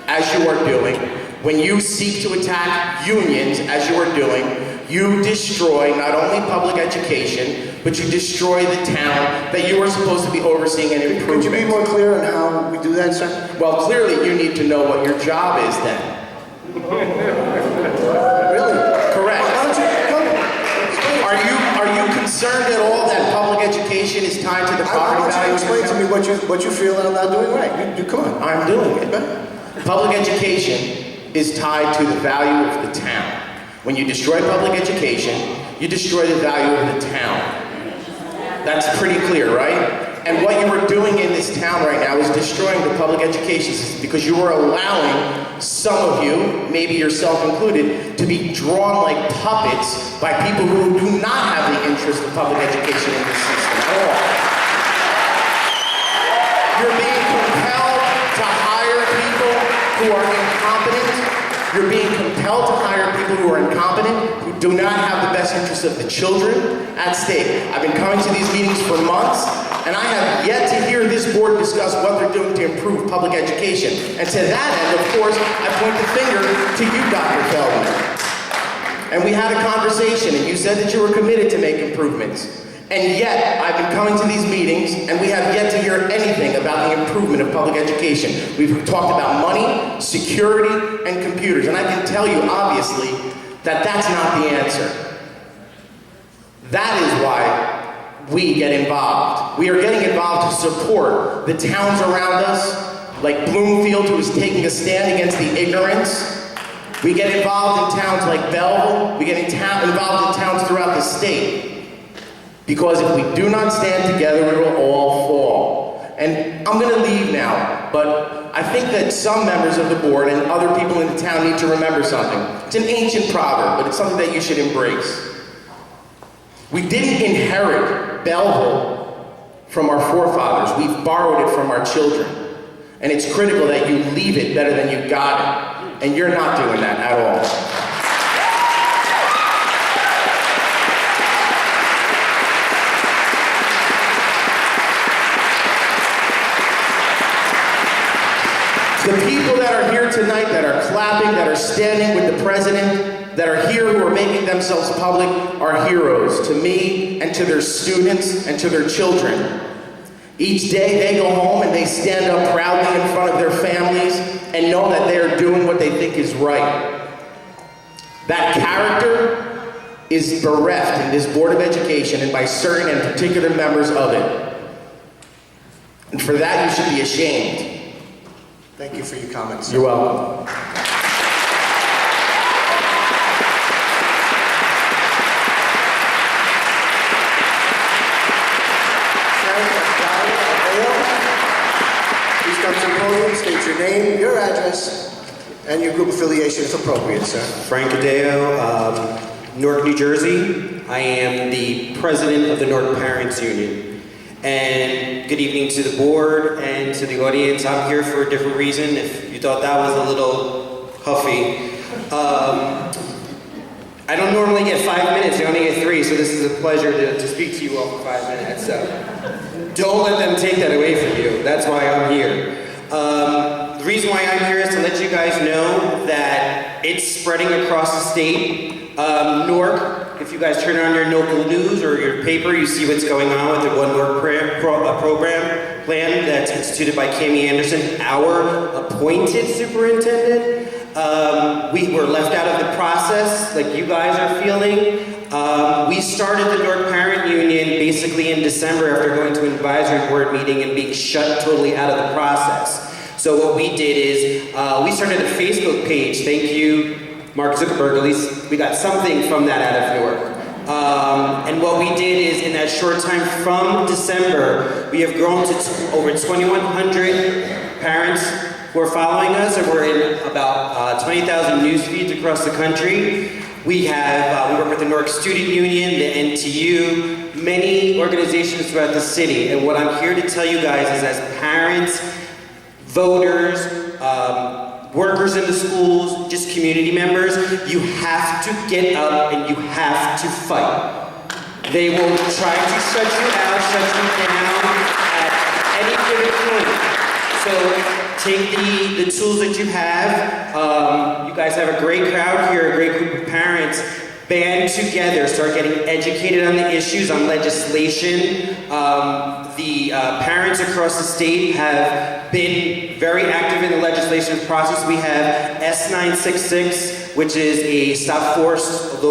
as you are doing, when you seek to attack unions, as you are doing, you destroy not only public education, but you destroy the town that you are supposed to be overseeing and improving. Could you be more clear on how we do that, sir? Well, clearly you need to know what your job is then. Really? Correct. Why don't you come? Are you concerned at all that public education is tied to the property value? I want you to explain to me what you feel that I'm not doing right. You come on. I'm doing it. Public education is tied to the value of the town. When you destroy public education, you destroy the value of the town. That's pretty clear, right? And what you are doing in this town right now is destroying the public education system because you are allowing some of you, maybe yourself included, to be drawn like puppets by people who do not have the interest of public education in this system at all. You're being compelled to hire people who are incompetent. You're being compelled to hire people who are incompetent, who do not have the best interests of the children at stake. I've been coming to these meetings for months, and I have yet to hear this board discuss what they're doing to improve public education. And to that end, of course, I point the finger to you, Dr. Feldman. And we had a conversation, and you said that you were committed to make improvements. And yet, I've been coming to these meetings, and we have yet to hear anything about the improvement of public education. We've talked about money, security, and computers. And I can tell you, obviously, that that's not the answer. That is why we get involved. We are getting involved to support the towns around us, like Bloomfield, who is taking a stand against the ignorance. We get involved in towns like Belleville. We get involved in towns throughout the state. Because if we do not stand together, we will all fall. And I'm going to leave now, but I think that some members of the board and other people in the town need to remember something. It's an ancient proverb, but it's something that you should embrace. We didn't inherit Belleville from our forefathers. We've borrowed it from our children. And it's critical that you leave it better than you got it. And you're not doing that at all. The people that are here tonight, that are clapping, that are standing with the president, that are here who are making themselves public, are heroes to me and to their students and to their children. Each day they go home and they stand up proudly in front of their families and know that they are doing what they think is right. That character is bereft in this Board of Education and by certain and particular members of it. And for that, you should be ashamed. Thank you for your comments. You're welcome. Please come to the podium, state your name, your address, and your group affiliation if appropriate, sir. Frank Adeo, Newark, New Jersey. I am the president of the Newark Parents Union. And good evening to the board and to the audience. I'm here for a different reason. If you thought that was a little huffy. I don't normally get 5 minutes, I only get 3, so this is a pleasure to speak to you all for 5 minutes. So don't let them take that away from you. That's why I'm here. The reason why I'm here is to let you guys know that it's spreading across the state. Newark, if you guys turn on your local news or your paper, you see what's going on with the One Newark program plan that's instituted by Cammie Anderson, our appointed superintendent. We were left out of the process, like you guys are feeling. We started the Newark Parent Union basically in December after going to an advisory board meeting and being shut totally out of the process. So what we did is, we started a Facebook page. Thank you, Mark Zuckerberg, at least we got something from that out of Newark. And what we did is, in that short time from December, we have grown to over 2,100 parents who are following us, and we're in about 20,000 news feeds across the country. We work with the Newark Student Union, the NTU, many organizations throughout the city. And what I'm here to tell you guys is, as parents, voters, workers in the schools, just community members, you have to get up and you have to fight. They will try to shut you out, shut you down at any given point. So take the tools that you have. You guys have a great crowd here, a great group of parents. Band together, start getting educated on the issues, on legislation. The parents across the state have been very active in the legislation process. We have S966, which is a Stop Forced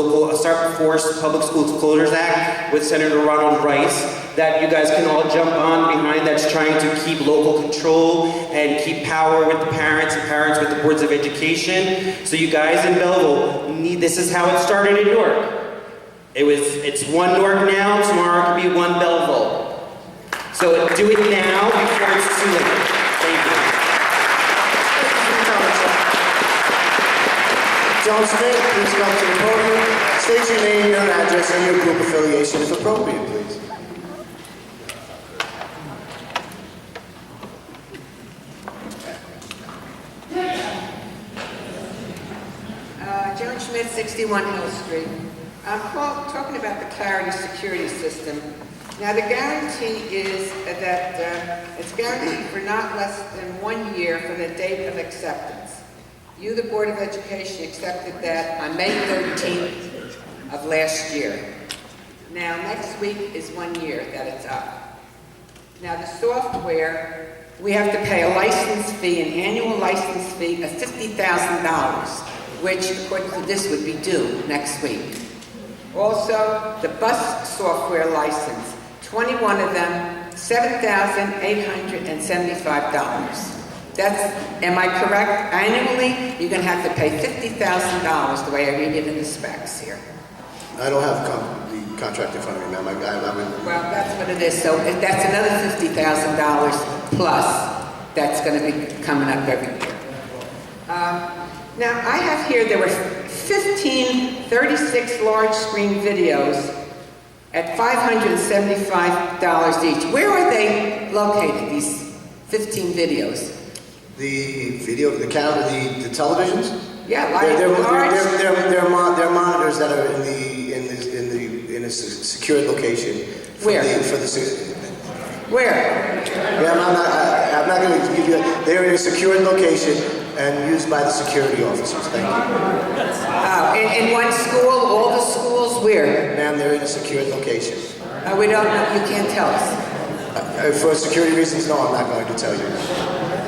Public Schools Closures Act with Senator Ronald Rice, that you guys can all jump on behind, that's trying to keep local control and keep power with the parents and parents with the boards of education. So you guys in Belleville, this is how it started in Newark. It's one Newark now, tomorrow it could be one Belleville. So do it now before it's too late. Thank you. John Smith, please come to the podium. State your name, your address, and your group affiliation if appropriate, please. Joan Schmidt, 61 Hill Street. I'm talking about the Clarity security system. Now, the guarantee is that it's guaranteed for not less than 1 year from the date of acceptance. You, the Board of Education, accepted that on May 13th of last year. Now, next week is 1 year that it's up. Now, the software, we have to pay a license fee, an annual license fee of $50,000. Which, according to this, would be due next week. Also, the bus software license, 21 of them, $7,875. Am I correct? Annually, you're going to have to pay $50,000 the way I read it in the specs here. I don't have the contract in front of me, ma'am. Well, that's what it is. So that's another $50,000 plus that's going to be coming up every year. Now, I have here, there were 15 36 large screen videos at $575 each. Where are they located, these 15 videos? The video, the camera, the televisions? Yeah, they're monitors that are in a secured location. Where? Where? Yeah, I'm not going to give you. They're in a secured location and used by the security officers. Thank you. In one school, all the schools, where? Ma'am, they're in a secured location. We don't know. You can't tell us. For security reasons, no, I'm not going to tell you.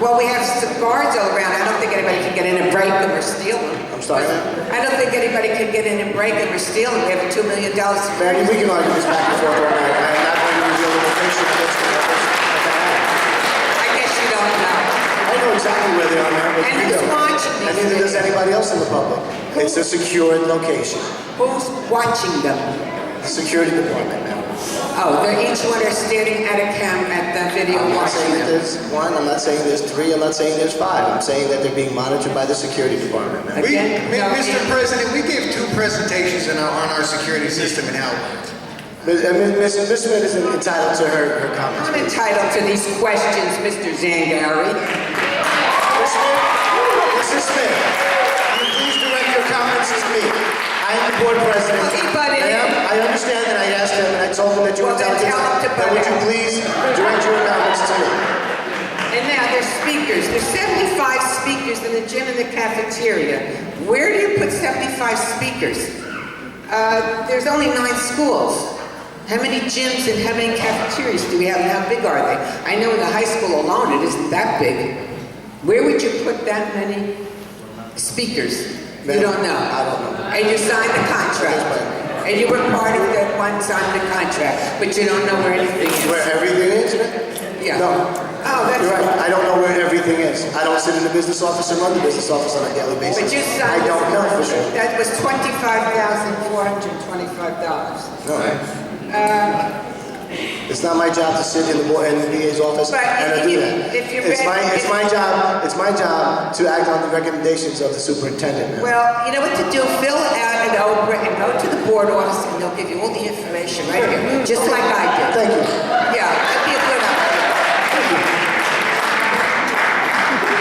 Well, we have some guards all around. I don't think anybody can get in and break them or steal them. I'm sorry? I don't think anybody can get in and break them or steal them. We have a $2 million Mary, we can argue this back and forth all night. I am not going to reveal the location of this. I guess you don't know. I know exactly where they are, Mary. And who's watching these And neither does videos? anybody else in the public. It's a secured location. Who's watching them? The security department, ma'am. Oh, they're each one are standing at a cam at the video I'm not watching saying that them. there's one, I'm not saying there's three, I'm not saying there's five. I'm saying that they're being monitored by the security department, ma'am. Mr. President, we gave 2 presentations on our security system and how it worked. Ms. Smith is entitled to her comments. I'm entitled to these questions, Mr. Zangari. Mrs. Smith, will you please direct your comments to me? I am the board president. Well, he butted in. Ma'am, I understand that I asked him and I told him that you were Well, then intelligent. tell him to Then butt would you in. please direct your comments to me? And now there's speakers. There's 75 speakers in the gym and the cafeteria. Where do you put 75 speakers? There's only 9 schools. How many gyms and how many cafeterias do we have and how big are they? I know in the high school alone it isn't that big. Where would you put that many speakers? You don't know. I don't know. And you signed the contract. And you were part of the one signing the contract, but you don't know where anything is. Where everything is? Yeah. No. Oh, that's You're right. right. I don't know where everything is. I don't sit in the business office and run the business office on a daily basis. But you I signed don't know for sure. That was $25,425. No. It's not my job to sit in the VA's office But and do that. if you It's read- my job to act on the recommendations of the superintendent. ma'am. Well, you know what to do. Fill out an Oprah and go to the board office and they'll give you all the information right here, just like I did. Thank you. Yeah, that'd be a good idea.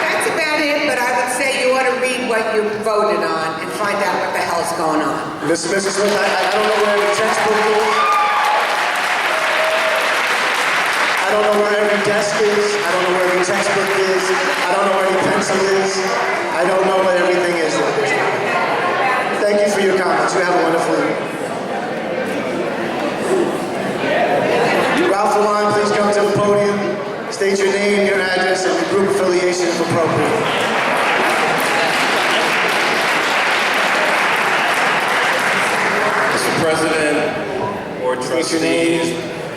That's about it, but I would say you ought to read what you voted on and find out what the hell's going on. Mrs. Smith, I don't know where the textbook is. I don't know where every desk is. I don't know where every textbook is. I don't know where every pencil is. I don't know where everything is. Thank you for your comments. You have a wonderful evening. Ralph Alon, please come to the podium. State your name, your address, and your group affiliation if appropriate. Mr. President, Board Trustees,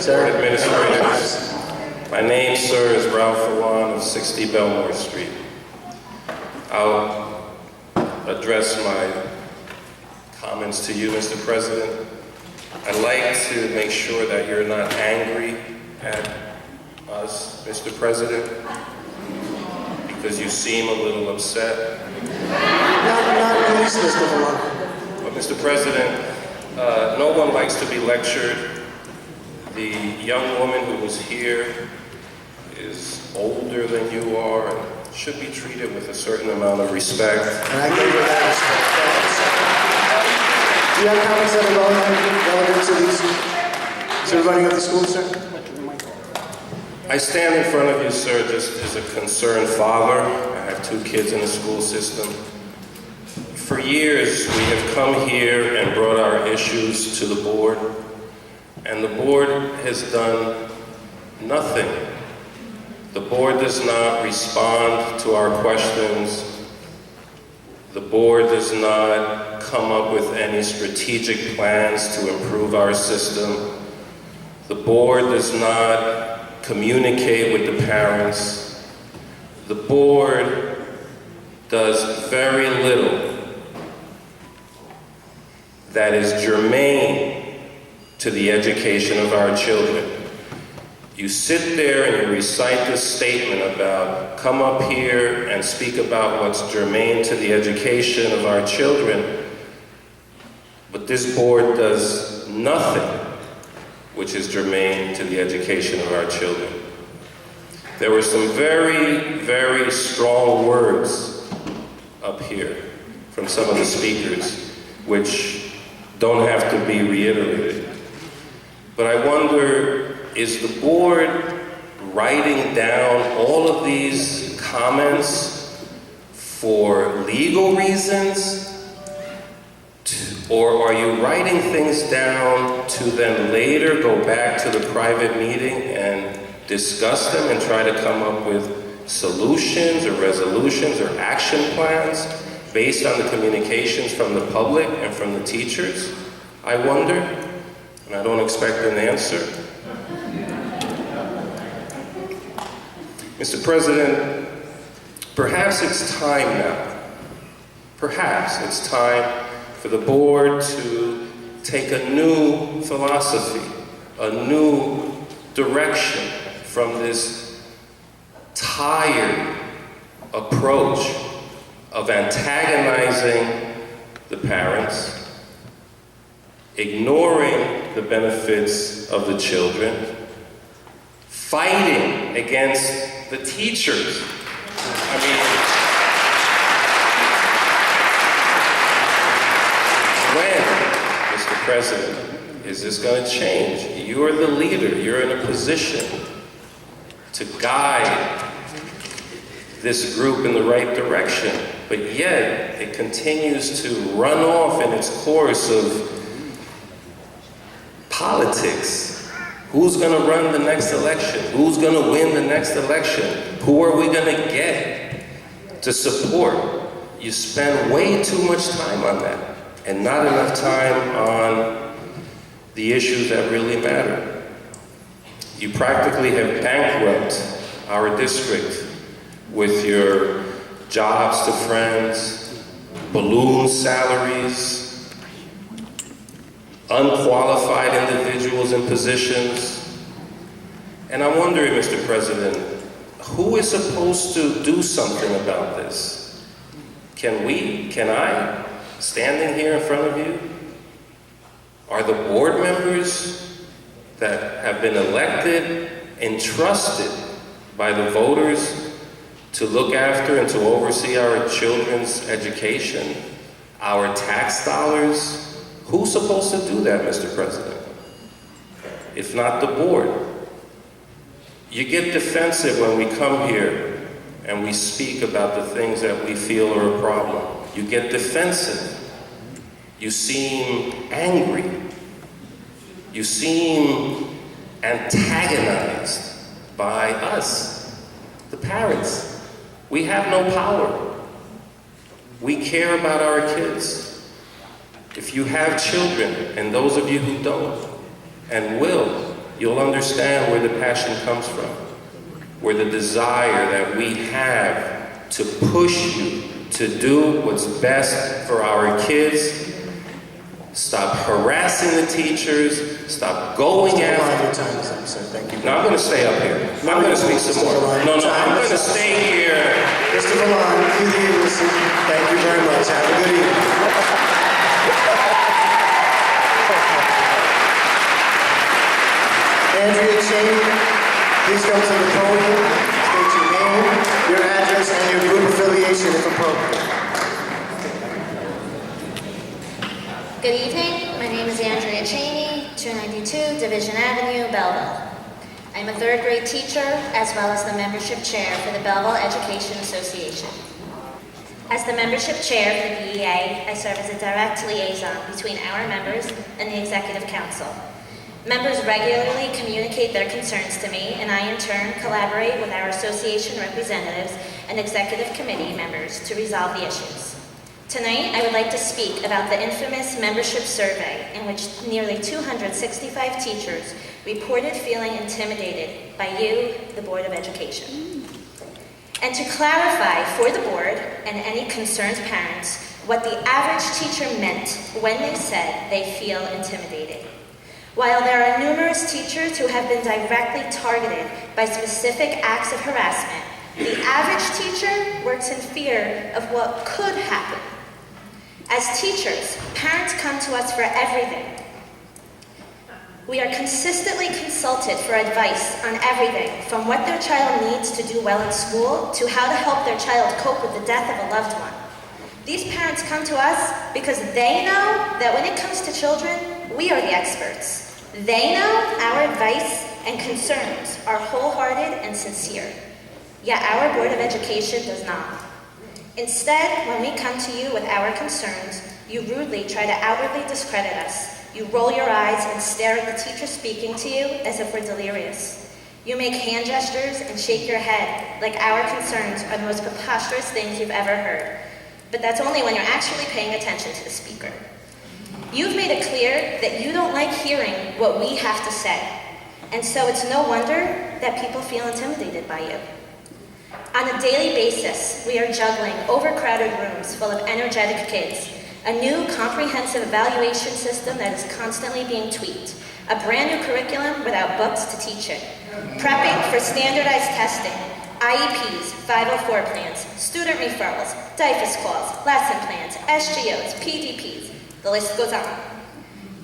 Board Administrators, my name, sir, is Ralph Alon of 60 Belmore Street. I'll address my comments to you, Mr. President. I'd like to make sure that you're not angry at us, Mr. President, because you seem a little upset. Not in the least, Mr. Alon. But Mr. President, no one likes to be lectured. The young woman who was here is older than you are and should be treated with a certain amount of respect. And I gave her that respect. Do you have comments that are relevant to the running of the school, sir? I stand in front of you, sir, just as a concerned father. I have 2 kids in the school system. For years, we have come here and brought our issues to the board, and the board has done nothing. The board does not respond to our questions. The board does not come up with any strategic plans to improve our system. The board does not communicate with the parents. The board does very little that is germane to the education of our children. You sit there and you recite this statement about, come up here and speak about what's germane to the education of our children, but this board does nothing which is germane to the education of our children. There were some very, very strong words up here from some of the speakers, which don't have to be reiterated. But I wonder, is the board writing down all of these comments for legal reasons? Or are you writing things down to then later go back to the private meeting and discuss them and try to come up with solutions or resolutions or action plans based on the communications from the public and from the teachers? I wonder, and I don't expect an answer. Mr. President, perhaps it's time now. Perhaps it's time for the board to take a new philosophy, a new direction from this tired approach of antagonizing the parents, ignoring the benefits of the children, fighting against the teachers. I mean, when, Mr. President, is this going to change? You're the leader. You're in a position to guide this group in the right direction, but yet it continues to run off in its course of politics. Who's going to run the next election? Who's going to win the next election? Who are we going to get to support? You spend way too much time on that and not enough time on the issues that really matter. You practically have bankrupt our district with your jobs to friends, balloon salaries, unqualified individuals in positions. And I'm wondering, Mr. President, who is supposed to do something about this? Can I, standing here in front of you? Are the board members that have been elected, entrusted by the voters to look after and to oversee our children's education, our tax dollars? Who's supposed to do that, Mr. President? If not the board. You get defensive when we come here and we speak about the things that we feel are a problem. You get defensive. You seem angry. You seem antagonized by us, the parents. We have no power. We care about our kids. If you have children, and those of you who don't and will, you'll understand where the passion comes from, where the desire that we have to push you to do what's best for our kids. Stop harassing the teachers. Stop going after. No, I'm going to stay up here. I'm going to speak some more. No, I'm going to stay here. Mr. Milan, thank you very much. Have a good evening. Andrea Cheney, please come to the podium. State your name, your address, and your group affiliation if appropriate. Good evening. My name is Andrea Cheney, 292 Division Avenue, Belleville. I'm a third grade teacher as well as the membership chair for the Belleville Education Association. As the membership chair for the BEA, I serve as a direct liaison between our members and the Executive Council. Members regularly communicate their concerns to me, and I in turn collaborate with our association representatives and executive committee members to resolve the issues. Tonight, I would like to speak about the infamous membership survey in which nearly 265 teachers reported feeling intimidated by you, the Board of Education. And to clarify for the board and any concerned parents what the average teacher meant when they said they feel intimidated. While there are numerous teachers who have been directly targeted by specific acts of harassment, the average teacher works in fear of what could happen. As teachers, parents come to us for everything. We are consistently consulted for advice on everything from what their child needs to do well in school to how to help their child cope with the death of a loved one. These parents come to us because they know that when it comes to children, we are the experts. They know our advice and concerns are wholehearted and sincere. Yet our Board of Education does not. Instead, when we come to you with our concerns, you rudely try to outwardly discredit us. You roll your eyes and stare at the teacher speaking to you as if we're delirious. You make hand gestures and shake your head like our concerns are the most preposterous things you've ever heard. But that's only when you're actually paying attention to the speaker. You've made it clear that you don't like hearing what we have to say. And so it's no wonder that people feel intimidated by you. On a daily basis, we are juggling overcrowded rooms full of energetic kids, a new comprehensive evaluation system that is constantly being tweaked, a brand new curriculum without books to teach it, prepping for standardized testing, IEPs, 504 plans, student referrals, DIFUS calls, lesson plans, SGOs, PDPs, the list goes on.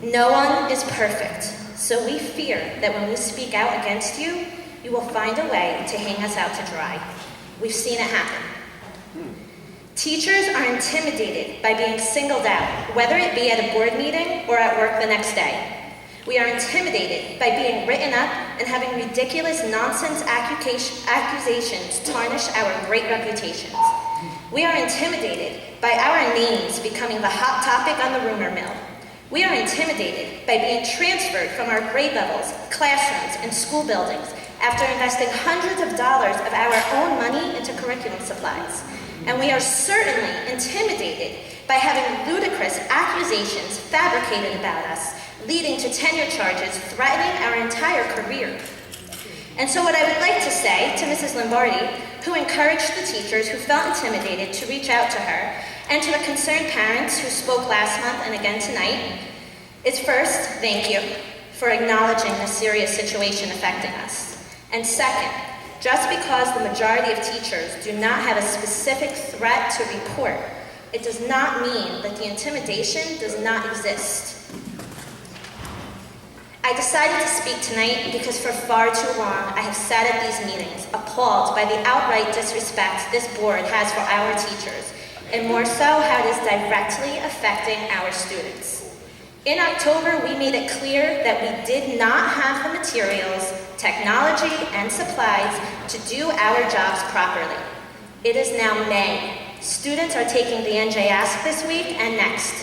No one is perfect, so we fear that when we speak out against you, you will find a way to hang us out to dry. We've seen it happen. Teachers are intimidated by being singled out, whether it be at a board meeting or at work the next day. We are intimidated by being written up and having ridiculous nonsense accusations tarnish our great reputations. We are intimidated by our names becoming the hot topic on the rumor mill. We are intimidated by being transferred from our grade levels, classrooms, and school buildings after investing hundreds of dollars of our own money into curriculum supplies. And we are certainly intimidated by having ludicrous accusations fabricated about us, leading to tenure charges threatening our entire career. And so what I would like to say to Mrs. Lombardi, who encouraged the teachers who felt intimidated to reach out to her, and to the concerned parents who spoke last month and again tonight, is first, thank you for acknowledging the serious situation affecting us. And second, just because the majority of teachers do not have a specific threat to report, it does not mean that the intimidation does not exist. I decided to speak tonight because for far too long I have sat at these meetings appalled by the outright disrespect this board has for our teachers, and more so how it is directly affecting our students. In October, we made it clear that we did not have the materials, technology, and supplies to do our jobs properly. It is now May. Students are taking the NJ Ask this week and next.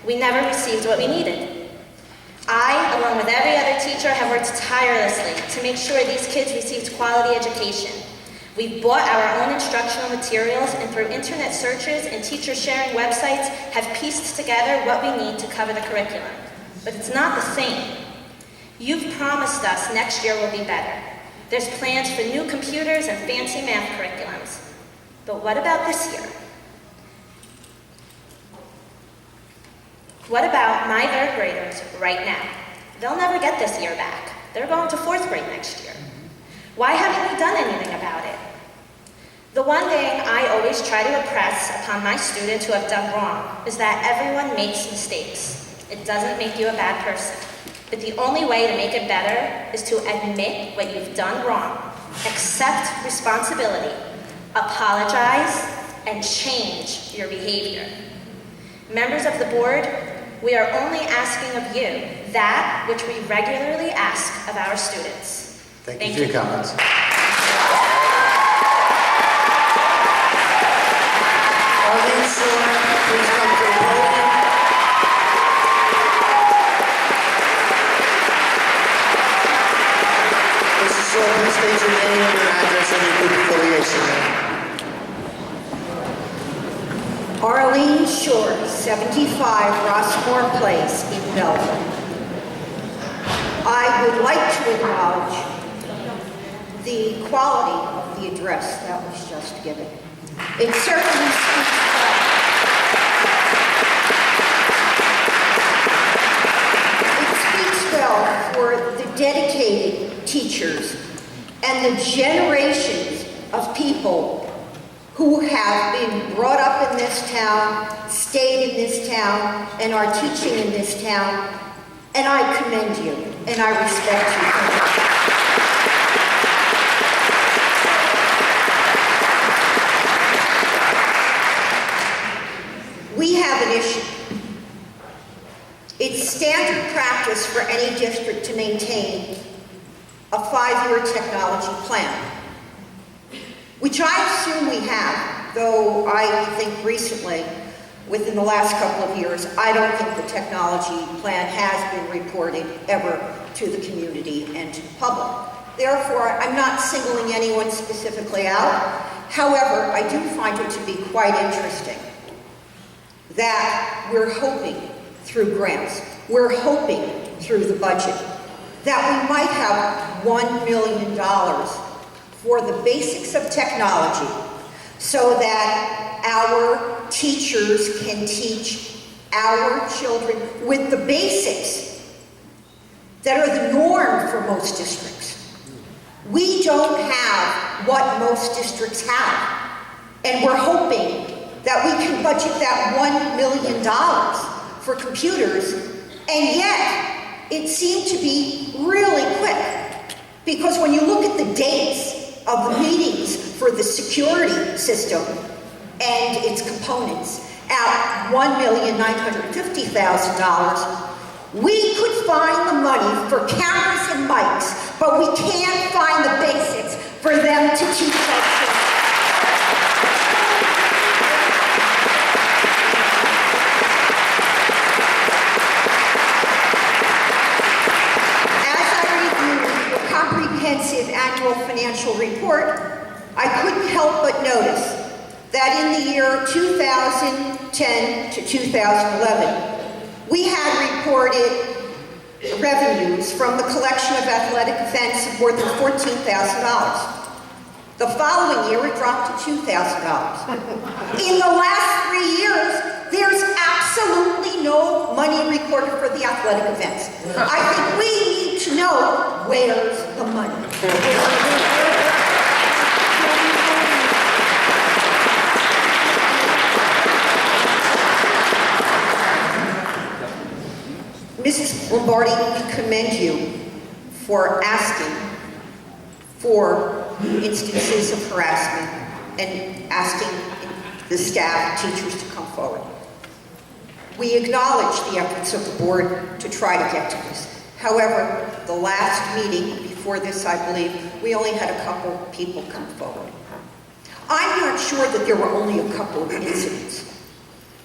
We never received what we needed. I, along with every other teacher, have worked tirelessly to make sure these kids received quality education. We've bought our own instructional materials and through internet searches and teacher sharing websites have pieced together what we need to cover the curriculum. But it's not the same. You've promised us next year will be better. There's plans for new computers and fancy math curriculums. But what about this year? What about my third graders right now? They'll never get this year back. They're going to fourth grade next year. Why haven't we done anything about it? The one thing I always try to impress upon my students who have done wrong is that everyone makes mistakes. It doesn't make you a bad person. But the only way to make it better is to admit what you've done wrong, accept responsibility, apologize, and change your behavior. Members of the board, we are only asking of you that which we regularly ask of our students. Thank you for your comments. Arlene Shore, please come to the podium. Mrs. Shore, please state your name, your address, and your group affiliation. Arlene Shore, 75 Rossmore Place in Belleville. I would like to acknowledge the quality of the address that was just given. It certainly speaks well for the dedicated teachers and the generations of people who have been brought up in this town, stayed in this town, and are teaching in this town. And I commend you, and I respect you. We have an issue. It's standard practice for any district to maintain a 5-year technology plan, which I assume we have, though I think recently, within the last couple of years, I don't think the technology plan has been reported ever to the community and to the public. Therefore, I'm not singling anyone specifically out. However, I do find it to be quite interesting that we're hoping through grants, we're hoping through the budget, that we might have $1 million for the basics of technology so that our teachers can teach our children with the basics that are the norm for most districts. We don't have what most districts have, and we're hoping that we can budget that $1 million for computers, and yet it seemed to be really quick, because when you look at the dates of the meetings for the security system and its components at $1,950,000, we could find the money for cameras and mics, but we can't find the basics for them to teach our children. As I reviewed the comprehensive annual financial report, I couldn't help but notice that in the year 2010 to 2011, we had reported revenues from the collection of athletic events of more than $14,000. The following year, it dropped to $2,000. In the last 3 years, there's absolutely no money recorded for the athletic events. I think we need to know where's the money. Mrs. Lombardi, we commend you for asking for instances of harassment and asking the staff, teachers to come forward. We acknowledge the efforts of the board to try to get to this. However, the last meeting before this, I believe, we only had a couple people come forward. I'm not sure that there were only a couple of incidents.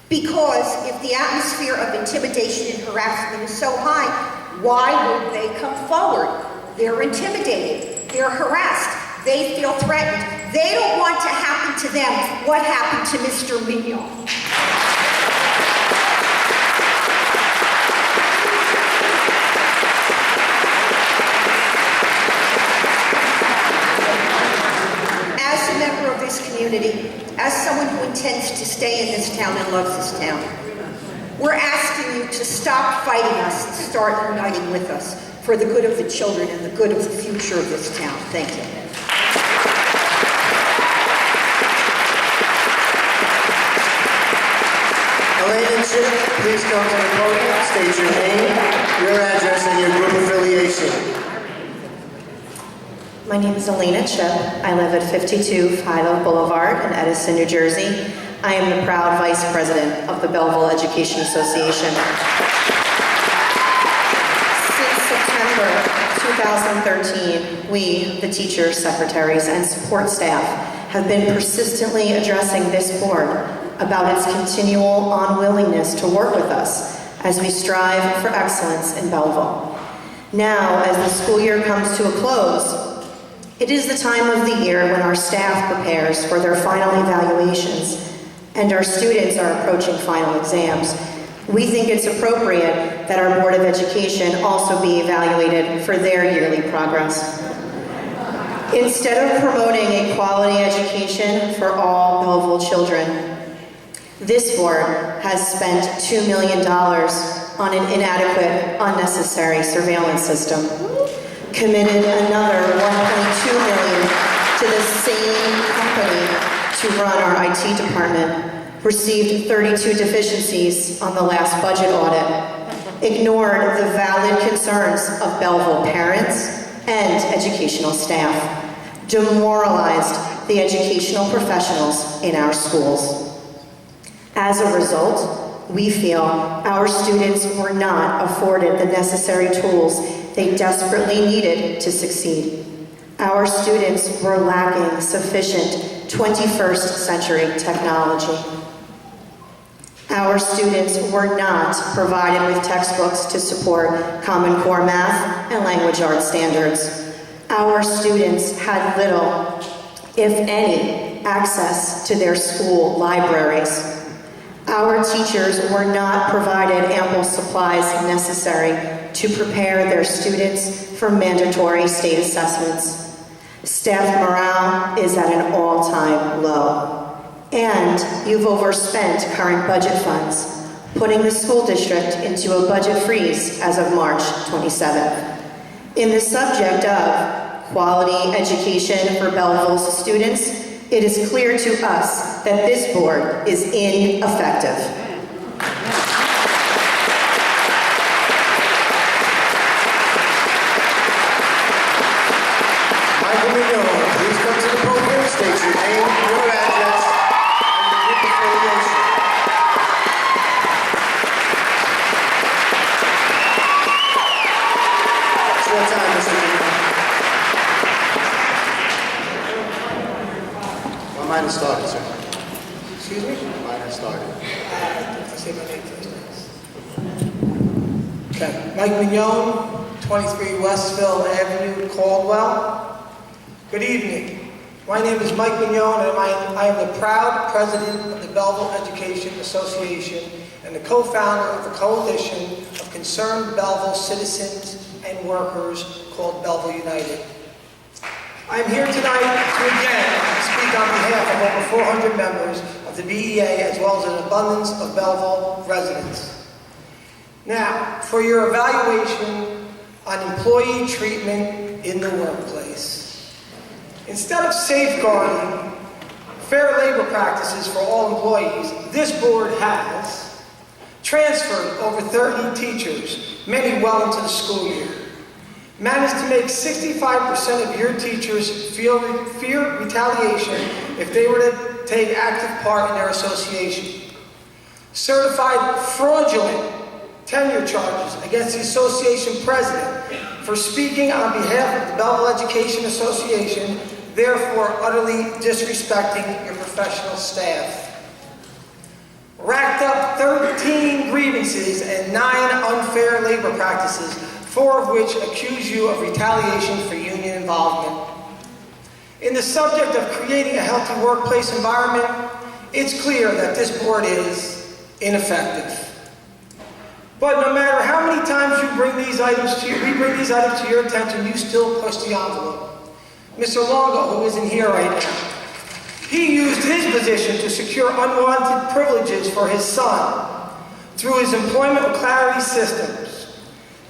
Because if the atmosphere of intimidation and harassment is so high, why would they come forward? They're intimidated, they're harassed, they feel threatened. They don't want to happen to them what happened to Mr. Mignon. As a member of this community, as someone who intends to stay in this town and loves this town, we're asking you to stop fighting us and start uniting with us for the good of the children and the good of the future of this town. Thank you. Elaine and Chip, please come to the podium, state your name, your address, and your group affiliation. My name is Elena Chip. I live at 52 Philo Boulevard in Edison, New Jersey. I am the proud Vice President of the Belleville Education Association. Since September 2013, we, the teachers, secretaries, and support staff, have been persistently addressing this board about its continual unwillingness to work with us as we strive for excellence in Belleville. Now, as the school year comes to a close, it is the time of the year when our staff prepares for their final evaluations and our students are approaching final exams. We think it's appropriate that our Board of Education also be evaluated for their yearly progress. Instead of promoting a quality education for all Belleville children, this board has spent $2 million on an inadequate, unnecessary surveillance system, committed another $1.2 million to the same company to run our IT department, received 32 deficiencies on the last budget audit, ignored the valid concerns of Belleville parents and educational staff, demoralized the educational professionals in our schools. As a result, we feel our students were not afforded the necessary tools they desperately needed to succeed. Our students were lacking sufficient 21st century technology. Our students were not provided with textbooks to support Common Core math and language arts standards. Our students had little, if any, access to their school libraries. Our teachers were not provided ample supplies necessary to prepare their students for mandatory state assessments. Staff morale is at an all-time low. And you've overspent current budget funds, putting the school district into a budget freeze as of March 27th. In the subject of quality education for Belleville's students, it is clear to us that this board is ineffective. Michael Mignon, please come to the podium, state your name, your address, and your group affiliation. It's your time, Mr. Mignon. Mine has started, sir. Excuse me? Mine has started. Say my name first. Okay, Mike Mignon, 23 Westville Avenue, Caldwell. Good evening. My name is Mike Mignon, and I am the proud president of the Belleville Education Association and the co-founder of the coalition of concerned Belleville citizens and workers called Belleville United. I am here tonight to again speak on behalf of over 400 members of the BEA as well as an abundance of Belleville residents. Now, for your evaluation on employee treatment in the workplace. Instead of safeguarding fair labor practices for all employees, this board has transferred over 30 teachers, many well into the school year. Managed to make 65% of your teachers fear retaliation if they were to take active part in their association. Certified fraudulent tenure charges against the association president for speaking on behalf of the Belleville Education Association, therefore utterly disrespecting your professional staff. Racked up 13 grievances and 9 unfair labor practices, 4 of which accuse you of retaliation for union involvement. In the subject of creating a healthy workplace environment, it's clear that this board is ineffective. But no matter how many times we bring these items to your attention, you still push the envelope. Mr. Longo, who isn't here right now, he used his position to secure unwanted privileges for his son through his employment with Clarity Systems.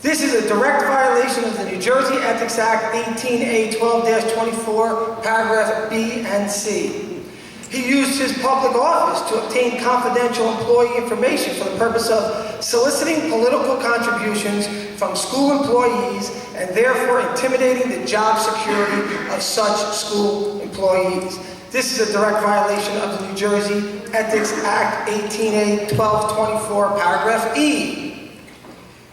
This is a direct violation of the New Jersey Ethics Act 18A 12-24, paragraph B and C. He used his public office to obtain confidential employee information for the purpose of soliciting political contributions from school employees and therefore intimidating the job security of such school employees. This is a direct violation of the New Jersey Ethics Act 18A 12-24, paragraph E.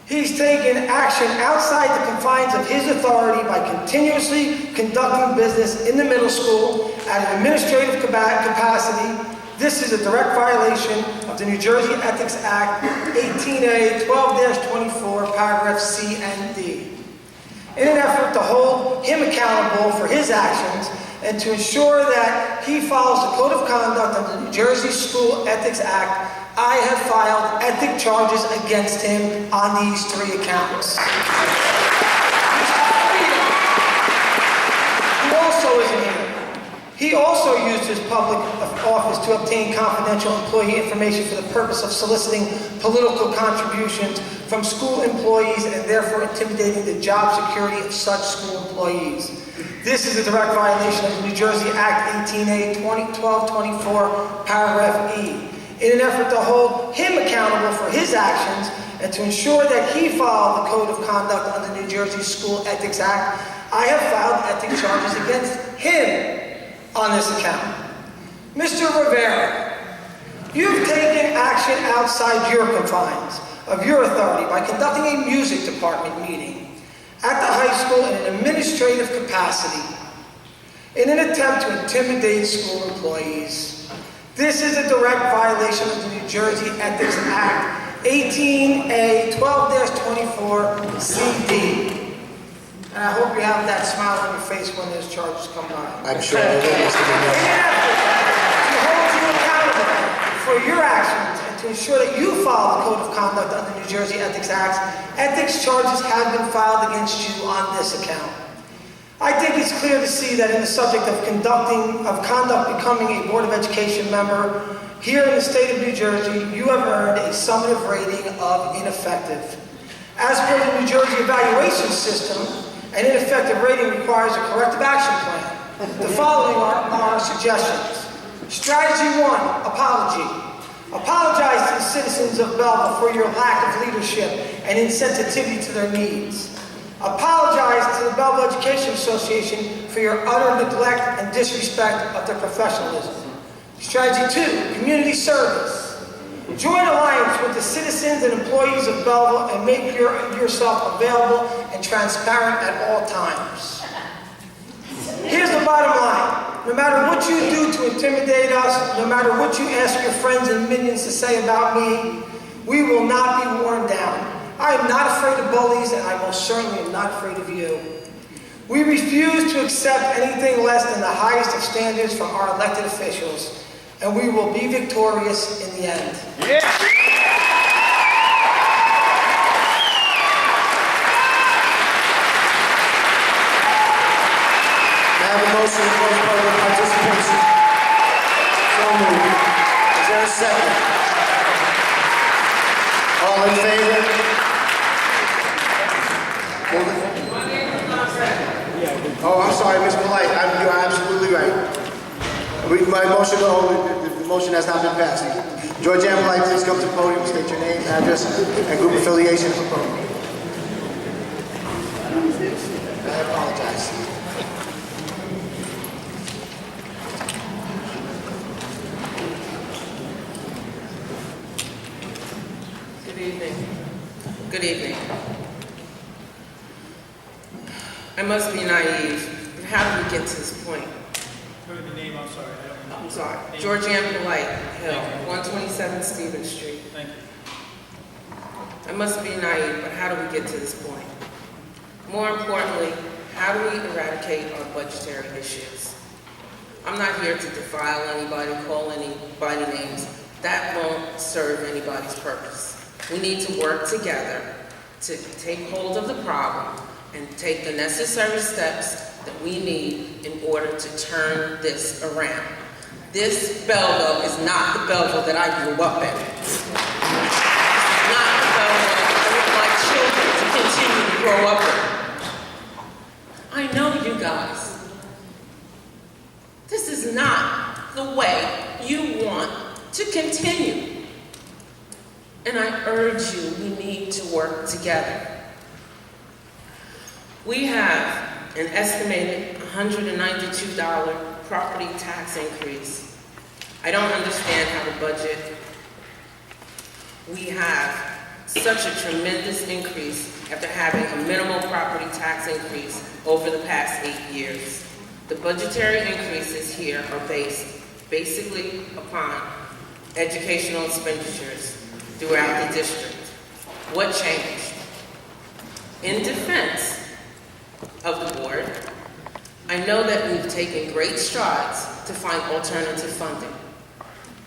He's taken action outside the confines of his authority by continuously conducting business in the middle school at an administrative capacity. This is a direct violation of the New Jersey Ethics Act 18A 12-24, paragraph C and D. In an effort to hold him accountable for his actions and to ensure that he follows the code of conduct of the New Jersey School Ethics Act, I have filed ethics charges against him on these 3 accounts. He also isn't here. He also used his public office to obtain confidential employee information for the purpose of soliciting political contributions from school employees and therefore intimidating the job security of such school employees. This is a direct violation of the New Jersey Act 18A 12-24, paragraph E. In an effort to hold him accountable for his actions and to ensure that he followed the code of conduct under the New Jersey School Ethics Act, I have filed ethics charges against him on this account. Mr. Rivera, you've taken action outside your confines of your authority by conducting a music department meeting at the high school in an administrative capacity in an attempt to intimidate school employees. This is a direct violation of the New Jersey Ethics Act 18A 12-24 CD. And I hope you have that smile on your face when those charges come by. I'm sure they will, Mr. Munoz. To hold you accountable for your actions and to ensure that you follow the code of conduct under New Jersey Ethics Acts, ethics charges have been filed against you on this account. I think it's clear to see that in the subject of conduct becoming a Board of Education member, here in the state of New Jersey, you have earned a summative rating of ineffective. As per the New Jersey evaluation system, an ineffective rating requires a corrective action plan. The following are our suggestions. Strategy 1, apology. Apologize to the citizens of Belleville for your lack of leadership and insensitivity to their needs. Apologize to the Belleville Education Association for your utter neglect and disrespect of their professionalism. Strategy 2, community service. Join alliance with the citizens and employees of Belleville and make yourself available and transparent at all times. Here's the bottom line. No matter what you do to intimidate us, no matter what you ask your friends and minions to say about me, we will not be worn down. I am not afraid of bullies, and I most certainly am not afraid of you. We refuse to accept anything less than the highest of standards from our elected officials, and we will be victorious in the end. Yeah. I have a motion to close public participation. So moved. Is there a second? All in favor? Oh, I'm sorry, Ms. Polite. You are absolutely right. The motion has not been passed. Georgianne Polite, please come to the podium, state your name, address, and group affiliation. I apologize. Good evening. Good evening. I must be naive. How did we get to this point? Heard the name, I'm sorry. I'm sorry. Georgianne Polite, Hill, 127 Stevens Street. Thank you. I must be naive, but how do we get to this point? More importantly, how do we eradicate our budgetary issues? I'm not here to defile anybody, call anybody names. That won't serve anybody's purpose. We need to work together to take hold of the problem and take the necessary steps that we need in order to turn this around. This Belleville is not the Belleville that I grew up in. It's not the Belleville I want my children to continue to grow up in. I know you guys. This is not the way you want to continue. And I urge you, we need to work together. We have an estimated $192 property tax increase. I don't understand how the budget, we have such a tremendous increase after having a minimal property tax increase over the past 8 years. The budgetary increases here are based basically upon educational expenditures throughout the district. What changed? In defense of the board, I know that we've taken great strides to find alternative funding.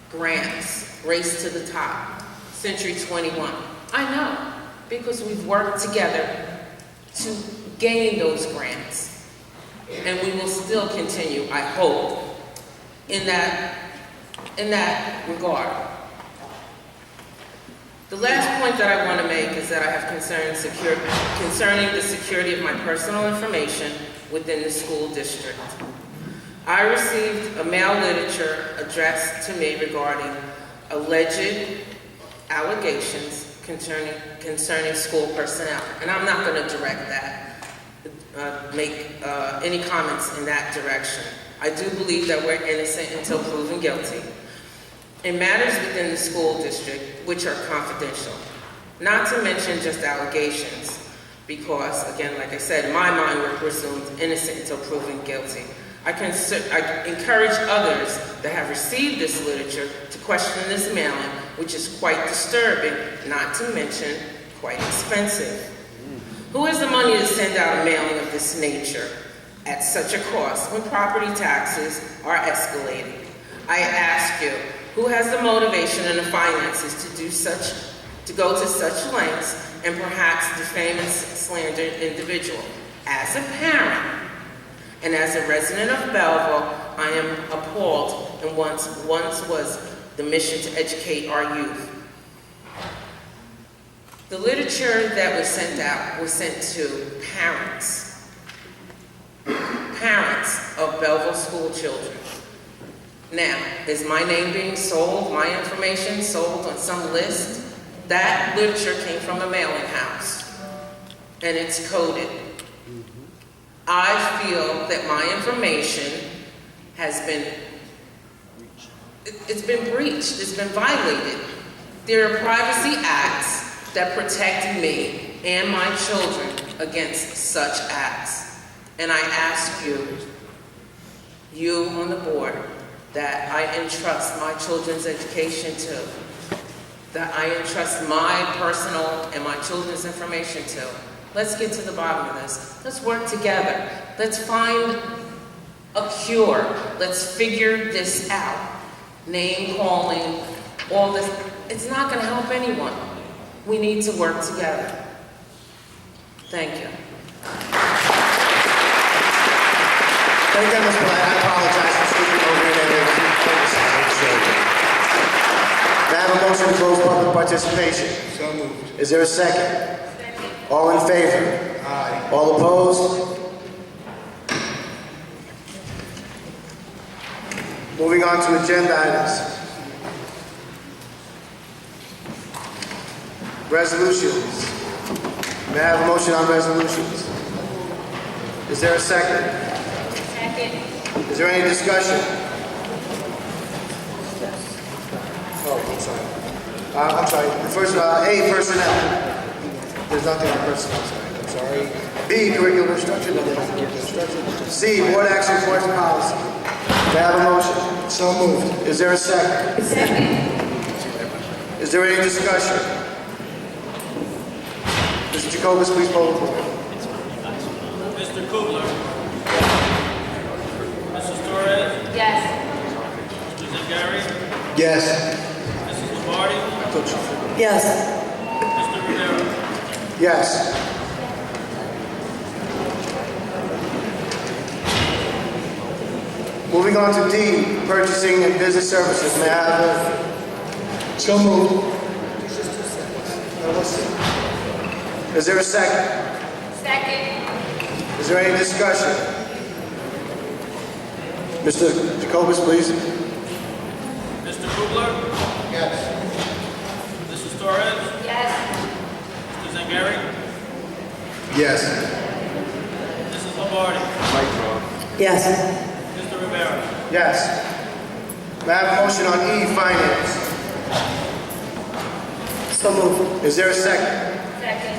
Grants, Race to the Top, Century 21. I know, because we've worked together to gain those grants. And we will still continue, I hope, in that regard. The last point that I want to make is that I have concerns concerning the security of my personal information within the school district. I received a mail literature addressed to me regarding alleged allegations concerning school personnel, and I'm not going to direct that, make any comments in that direction. I do believe that we're innocent until proven guilty. In matters within the school district, which are confidential, not to mention just allegations, because, again, like I said, in my mind, we're presumed innocent until proven guilty. I encourage others that have received this literature to question this mailing, which is quite disturbing, not to mention quite expensive. Who has the money to send out a mailing of this nature at such a cost when property taxes are escalating? I ask you, who has the motivation and the finances to go to such lengths and perhaps defame and slander an individual? As a parent and as a resident of Belleville, I am appalled, and once was the mission to educate our youth. The literature that was sent out was sent to parents of Belleville school children. Now, is my name being sold, my information sold on some list? That literature came from a mailing house, and it's coded. I feel that my information has been, it's been breached, it's been violated. There are privacy acts that protect me and my children against such acts. And I ask you on the board, that I entrust my children's education to, that I entrust my personal and my children's information to. Let's get to the bottom of this. Let's work together. Let's find a cure. Let's figure this out. Name calling, all this, it's not going to help anyone. We need to work together. Thank you. Thank you, Ms. Blatt. I apologize for speaking over you. May I have a motion to close public participation? So moved. Is there a second? All in favor? Aye. All opposed? Moving on to agenda items. Resolutions. May I have a motion on resolutions? Is there a second? Second. Is there any discussion? Oh, I'm sorry. I'm sorry. First, A, personnel. There's nothing on personnel tonight. I'm sorry. B, curriculum instruction. No, there's nothing on instruction. C, board action reports and policy. May I have a motion? So moved. Is there a second? Second. Is there any discussion? Mr. Jacobus, please poll the board. Mr. Kugler. Mrs. Torres. Yes. Mr. Zingari. Yes. Mrs. Lombardi. Yes. Mr. Rivera. Yes. Moving on to D, purchasing and business services. May I have a... So moved. Is there a second? Second. Is there any discussion? Mr. Jacobus, please. Mr. Kugler. Yes. Mrs. Torres. Yes. Mr. Zangari. Yes. Mrs. Lombardi. Yes. Mr. Rivera. Yes. May I have a motion on E, finance? So moved. Is there a second? Second.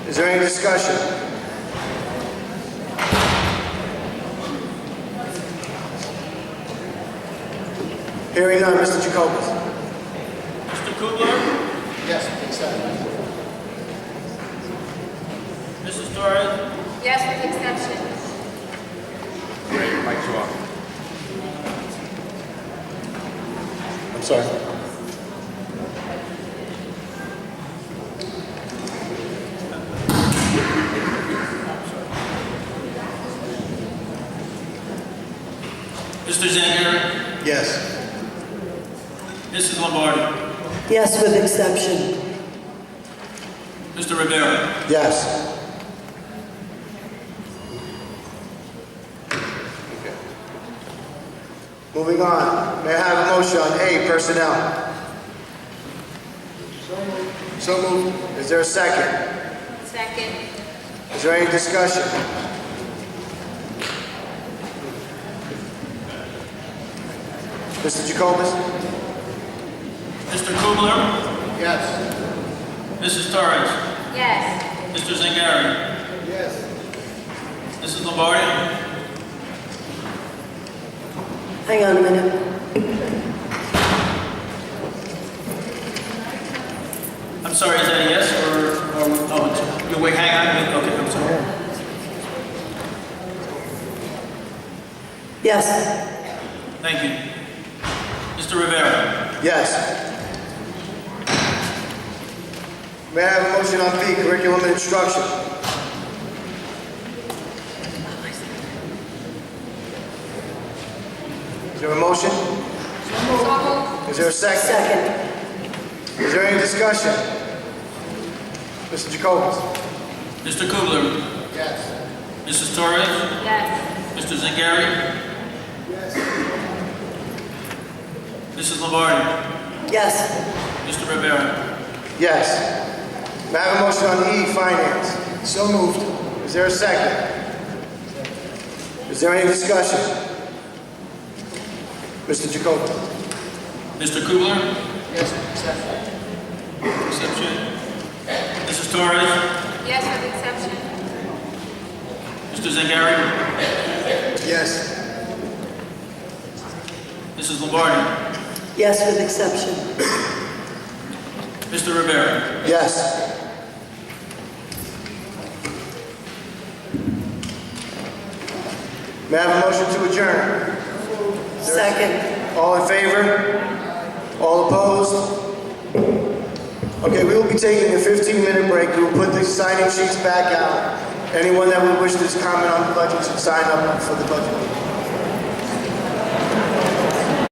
Is there any discussion? Hearing none, Mr. Jacobus. Mr. Kugler. Yes, accept. Mrs. Torres. Yes, with exception. I'm sorry. Mr. Zangari. Yes. Mrs. Lombardi. Yes, with exception. Mr. Rivera. Yes. Moving on, may I have a motion on A, personnel? So moved. Is there a second? Second. Is there any discussion? Mr. Jacobus? Mr. Kugler. Yes. Mrs. Torres. Yes. Mr. Zangari. Yes. Mrs. Lombardi. Hang on a minute. I'm sorry, is that a yes or oh, you wait, hang on, okay. Yes. Thank you. Mr. Rivera. Yes. May I have a motion on B, curriculum and instruction? Is there a motion? Is there a second? Second. Is there any discussion? Mr. Jacobus? Mr. Kugler. Yes. Mrs. Torres. Yes. Mr. Zagari. Yes. Mrs. Lombardi. Yes. Mr. Rivera. Yes. May I have a motion on E, finance? So moved. Is there a second? Is there any discussion? Mr. Jacoby? Mr. Kugler. Yes, exception. Mrs. Torres. Yes, with exception. Mr. Zagari. Yes. Mrs. Lombardi. Yes, with exception. Mr. Rivera. Yes. May I have a motion to adjourn? Second. All in favor? All opposed? Okay, we will be taking a 15-minute break. We will put the signing sheets back out. Anyone that would wish to comment on the budget should sign up for the budget meeting.